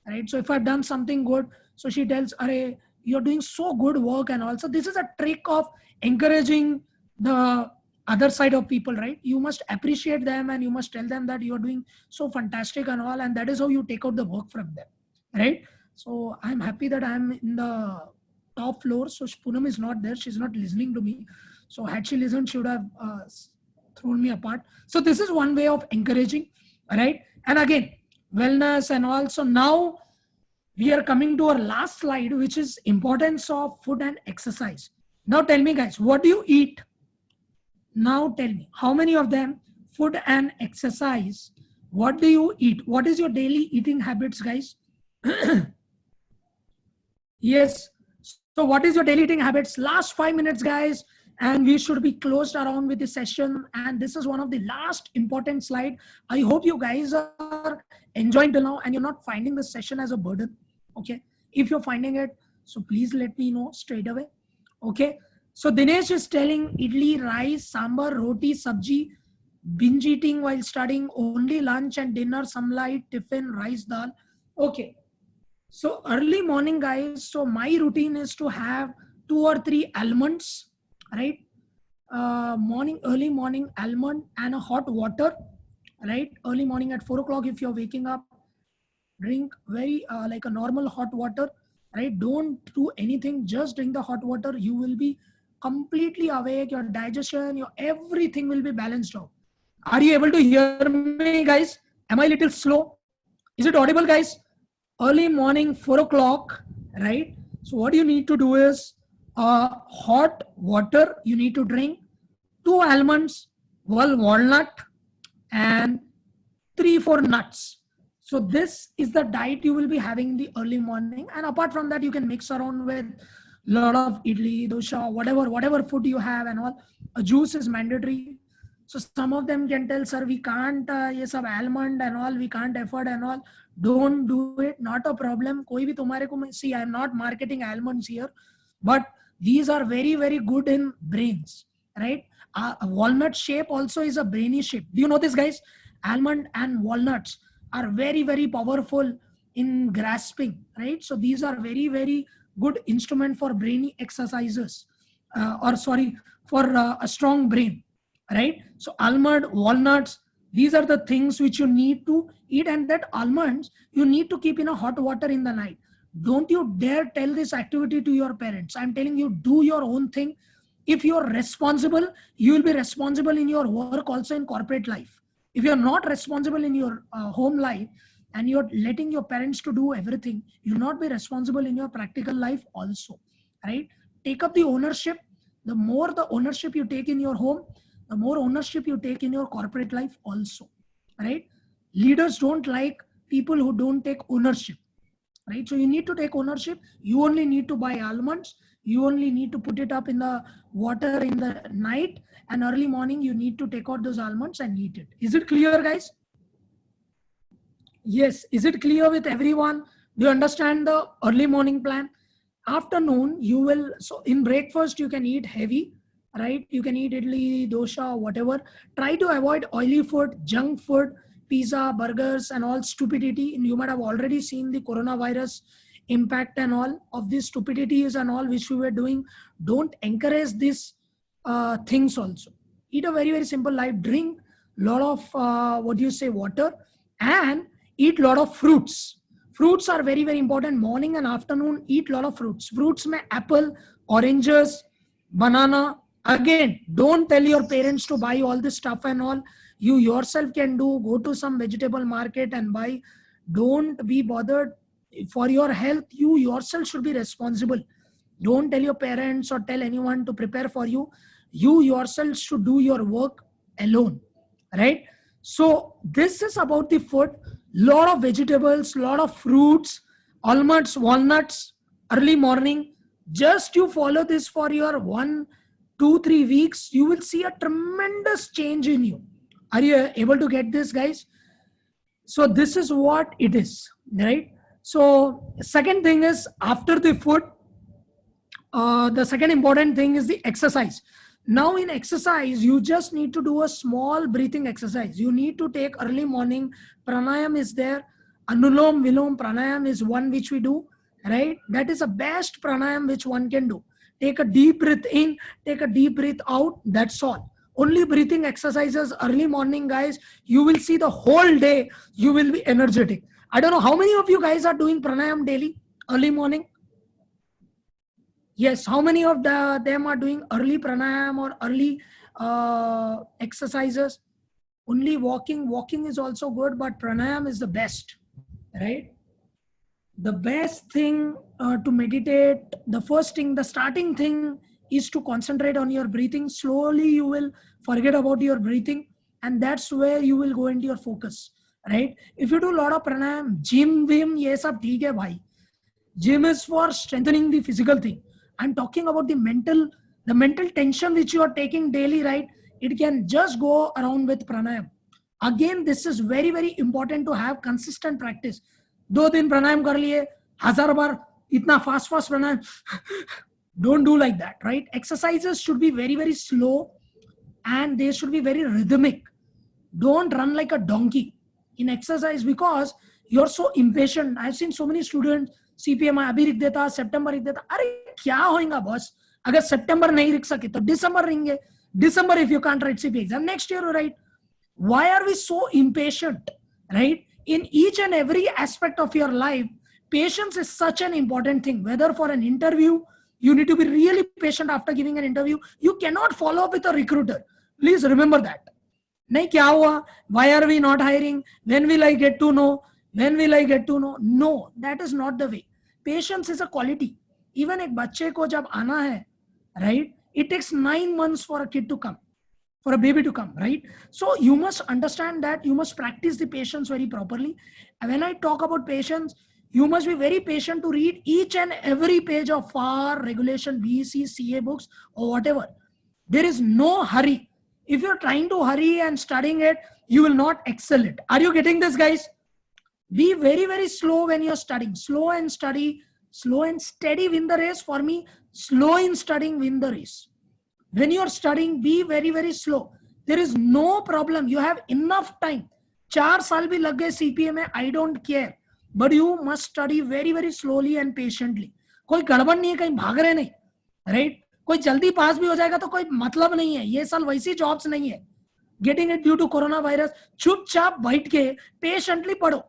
right? So if I've done something good, so she tells, "Arey, you're doing so good work," and also this is a trick of encouraging the other side of people, right? You must appreciate them and you must tell them that you're doing so fantastic and all, and that is how you take out the work from them, right? So I'm happy that I'm in the top floor. So Poonam is not there. She's not listening to me. So had she listened, she would have thrown me apart. So this is one way of encouraging, right? And again, wellness and all. So now we are coming to our last slide, which is importance of food and exercise. Now tell me guys, what do you eat? Now tell me, how many of them, food and exercise, what do you eat? What is your daily eating habits, guys? Yes. So what is your daily eating habits? Last 5 minutes, guys, and we should be closed around with the session. And this is one of the last important slide. I hope you guys are enjoying till now and you're not finding the session as a burden. Okay. If you're finding it, so please let me know straight away. Okay. So Dinesh is telling idli, rice, sambar, roti, sabji, binge eating while studying, only lunch and dinner, some light, tiffin, rice, dal. Okay. So early morning, guys. So my routine is to have 2 or 3 almonds, right? Early morning almond and a hot water, right? Early morning at 4 o'clock, if you're waking up, drink very like a normal hot water, right? Don't do anything, just drink the hot water. You will be completely awake, your digestion, your everything will be balanced out. Are you able to hear me, guys? Am I a little slow? Is it audible, guys? Early morning, 4 o'clock, right? So what you need to do is hot water you need to drink, 2 almonds, 1 walnut, and 3-4 nuts. So this is the diet you will be having in the early morning. And apart from that, you can mix around with a lot of idli, dosha, whatever food you have and all. A juice is mandatory. So some of them can tell, sir, we can't, yes, have almond and all, we can't afford and all. Don't do it, not a problem. Koi bhi tumhare ko, see, I'm not marketing almonds here, but these are very, very good in brains, right? A walnut shape also is a brainy shape. Do you know this, guys? Almond and walnuts are very, very powerful in grasping, right? So these are very, very good instrument for brainy exercises, for a strong brain, right? So almond, walnuts, these are the things which you need to eat. And that almonds you need to keep in a hot water in the night. Don't you dare tell this activity to your parents. I'm telling you, do your own thing. If you're responsible, you will be responsible in your work, also in corporate life. If you're not responsible in your home life and you're letting your parents to do everything, you'll not be responsible in your practical life also, right? Take up the ownership. The more the ownership you take in your home, the more ownership you take in your corporate life also, right? Leaders don't like people who don't take ownership, right? So you need to take ownership. You only need to buy almonds. You only need to put it up in the water in the night, and early morning you need to take out those almonds and eat it. Is it clear, guys? Yes. Is it clear with everyone? Do you understand the early morning plan? Afternoon, you will, so in breakfast, you can eat heavy, right? You can eat idli, dosha, whatever. Try to avoid oily food, junk food, pizza, burgers, and all stupidity. You might have already seen the coronavirus impact and all of these stupidities and all which we were doing. Don't encourage these things also. Eat a very, very simple life. Drink lot of water, and eat lot of fruits. Fruits are very, very important. Morning and afternoon, eat lot of fruits. Fruits may apple, oranges, banana. Again, don't tell your parents to buy all this stuff and all. You yourself can do. Go to some vegetable market and buy. Don't be bothered. For your health, you yourself should be responsible. Don't tell your parents or tell anyone to prepare for you. You yourself should do your work alone, right? So this is about the food. Lot of vegetables, lot of fruits, almonds, walnuts, early morning. Just you follow this for your 1, 2, 3 weeks, you will see a tremendous change in you. Are you able to get this, guys? So this is what it is, right? So second thing is, after the food, the second important thing is the exercise. Now in exercise, you just need to do a small breathing exercise. You need to take early morning. Pranayam is there. Anulom Vilom Pranayam is one which we do, right? That is the best pranayam which one can do. Take a deep breath in, take a deep breath out. That's all. Only breathing exercises early morning, guys. You will see the whole day you will be energetic. I don't know how many of you guys are doing pranayam daily, early morning. Yes, how many of them are doing early pranayam or early exercises? Only walking. Walking is also good, but pranayam is the best, right? The best thing to meditate, the first thing, the starting thing is to concentrate on your breathing. Slowly you will forget about your breathing, and that's where you will go into your focus, right? If you do a lot of pranayam, gym, ye sab theek hai bhai. Gym is for strengthening the physical thing. I'm talking about the mental tension which you are taking daily, right? It can just go around with pranayam. Again, this is very, very important to have consistent practice. 2 दिन pranayam kar liye, 1000 bar itna fast pranayam. Don't do like that, right? Exercises should be very, very slow, and they should be very rhythmic. Don't run like a donkey in exercise, because you're so impatient. I've seen so many students, CPM अभी लिख देता, सितंबर लिख देता. अरे क्या होगा boss? अगर सितंबर नहीं लिख सके तो दिसंबर लिखेंगे. December, if you can't write CPA exam, next year you write. Why are we so impatient, right? In each and every aspect of your life, patience is such an important thing. Whether for an interview, you need to be really patient after giving an interview. You cannot follow up with a recruiter. Please remember that. नहीं क्या हुआ? Why are we not hiring? When will I get to know? When will I get to know? No, that is not the way. Patience is a quality. Even एक बच्चे को जब आना है, right? It takes 9 months for a kid to come. for a baby to come, right? So you must understand that you must practice the patience very properly. And when I talk about patience, you must be very patient to read each and every page of FAR, regulation, BEC, CA books, or whatever. There is no hurry. If you're trying to hurry and studying it, you will not excel it. Are you getting this, guys? Be very, very slow when you're studying. Slow and study, slow and steady win the race. For me, slow in studying win the race. When you're studying, be very, very slow. There is no problem. You have enough time. 4 साल भी लग गए CPA में, I don't care. But you must study very, very slowly and patiently. कोई गड़बड़ नहीं है, कहीं भाग रहे नहीं, right? कोई जल्दी पास भी हो जाएगा तो कोई मतलब नहीं है. ये साल वैसी जॉब्स नहीं है. Getting it due to coronavirus, चुपचाप बैठ के patiently पढ़ो.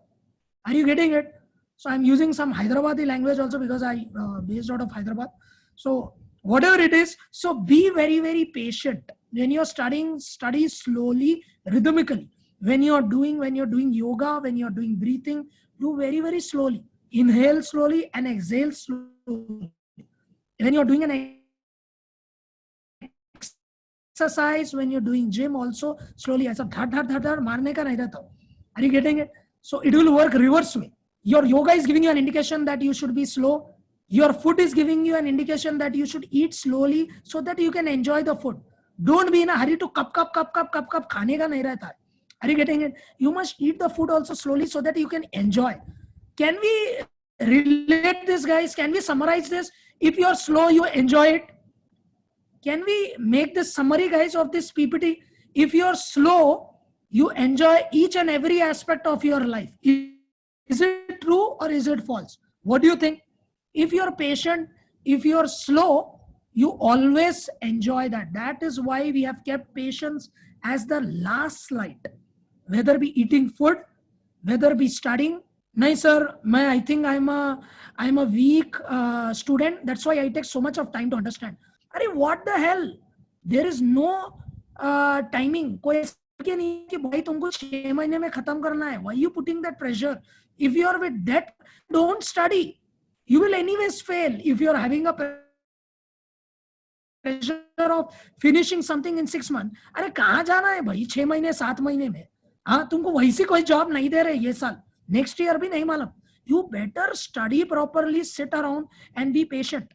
Are you getting it? So I'm using some Hyderabadi language also because I based out of Hyderabad. So whatever it is, so be very, very patient. When you're studying, study slowly, rhythmically. When you're doing yoga, when you're doing breathing, do very, very slowly. Inhale slowly and exhale slowly. When you're doing an exercise, when you're doing gym also, slowly. Aisa dhar dhar dhar dhar marne ka nahi rehta. Are you getting it? So it will work reverse way. Your yoga is giving you an indication that you should be slow. Your food is giving you an indication that you should eat slowly so that you can enjoy the food. Don't be in a hurry to cup khane ka nahi rehta. Are you getting it? You must eat the food also slowly so that you can enjoy. Can we relate this, guys? Can we summarize this? If you're slow, you enjoy it. Can we make this summary, guys, of this PPT? If you're slow, you enjoy each and every aspect of your life. Is it true or is it false? What do you think? If you're patient, if you're slow, you always enjoy that. That is why we have kept patience as the last slide. Whether be eating food, whether be studying. No, sir, I think I'm a weak student. That's why I take so much of time to understand. Arey, what the hell? There is no timing. कोई के नहीं कि भाई तुमको 6 महीने में खत्म करना है. Why are you putting that pressure? If you are with that, don't study. You will anyways fail. If you are having a pressure of finishing something in 6 months, अरे कहाँ जाना है भाई 6 महीने 7 महीने में? हाँ, तुमको वैसी कोई जॉब नहीं दे रहे ये साल. Next year भी नहीं मालूम. You better study properly, sit around and be patient,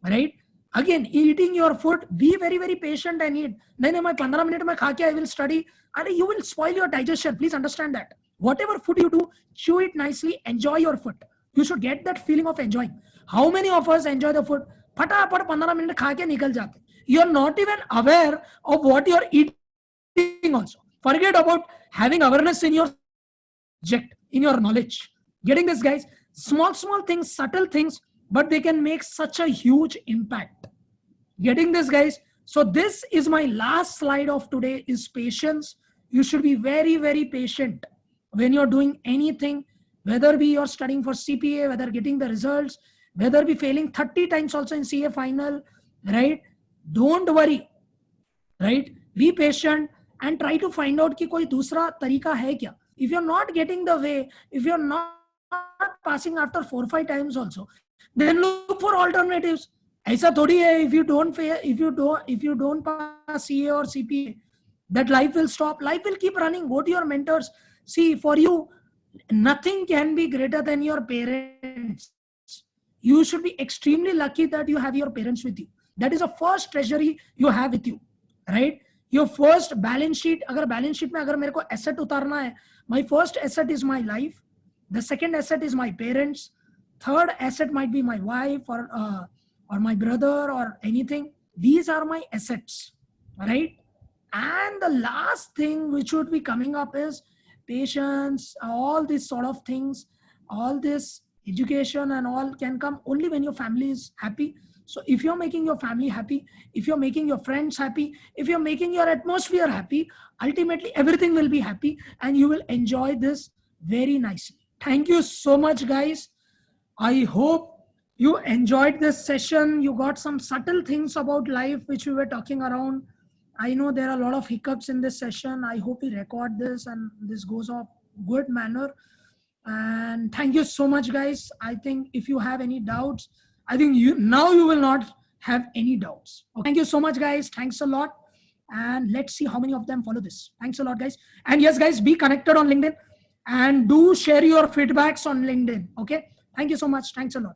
right? Again, eating your food, be very, very patient and eat. नहीं मैं 15 मिनट में खा के I will study. And you will spoil your digestion. Please understand that. Whatever food you do, chew it nicely, enjoy your food. You should get that feeling of enjoying. How many of us enjoy the food? फटाफट 15 minute खा के निकल जाते. You are not even aware of what you are eating also. Forget about having awareness in your subject, in your knowledge. Getting this, guys? Small things, subtle things, but they can make such a huge impact. Getting this, guys? So this is my last slide of today is patience. You should be very, very patient when you're doing anything, whether be you're studying for CPA, whether getting the results, whether be failing 30 times also in CA final, right? Don't worry, right? Be patient and try to find out कि कोई दूसरा तरीका है क्या. If you're not getting the way, if you're not passing after 4 or 5 times also, then look for alternatives. ऐसा थोड़ी है if you don't pass CA or CPA, that life will stop. Life will keep running. Go to your mentors. See, for you, nothing can be greater than your parents. You should be extremely lucky that you have your parents with you. That is the first treasury you have with you, right? Your first balance sheet. अगर balance sheet में अगर मेरे को asset उतारना है, my first asset is my life. The second asset is my parents. Third asset might be my wife or my brother or anything. These are my assets, right? And the last thing which would be coming up is patience. All these sort of things, all this education and all can come only when your family is happy. So if you're making your family happy, if you're making your friends happy, if you're making your atmosphere happy, ultimately everything will be happy and you will enjoy this very nicely. Thank you so much, guys. I hope you enjoyed this session. You got some subtle things about life which we were talking around. I know there are a lot of hiccups in this session. I hope we record this and this goes off good manner. And thank you so much, guys. I think if you have any doubts, I think you will not have any doubts. Okay. Thank you so much, guys. Thanks a lot. and let's see how many of them follow this. Thanks a lot, guys. And yes, guys, be connected on LinkedIn and do share your feedbacks on LinkedIn. Okay. Thank you so much. Thanks a lot.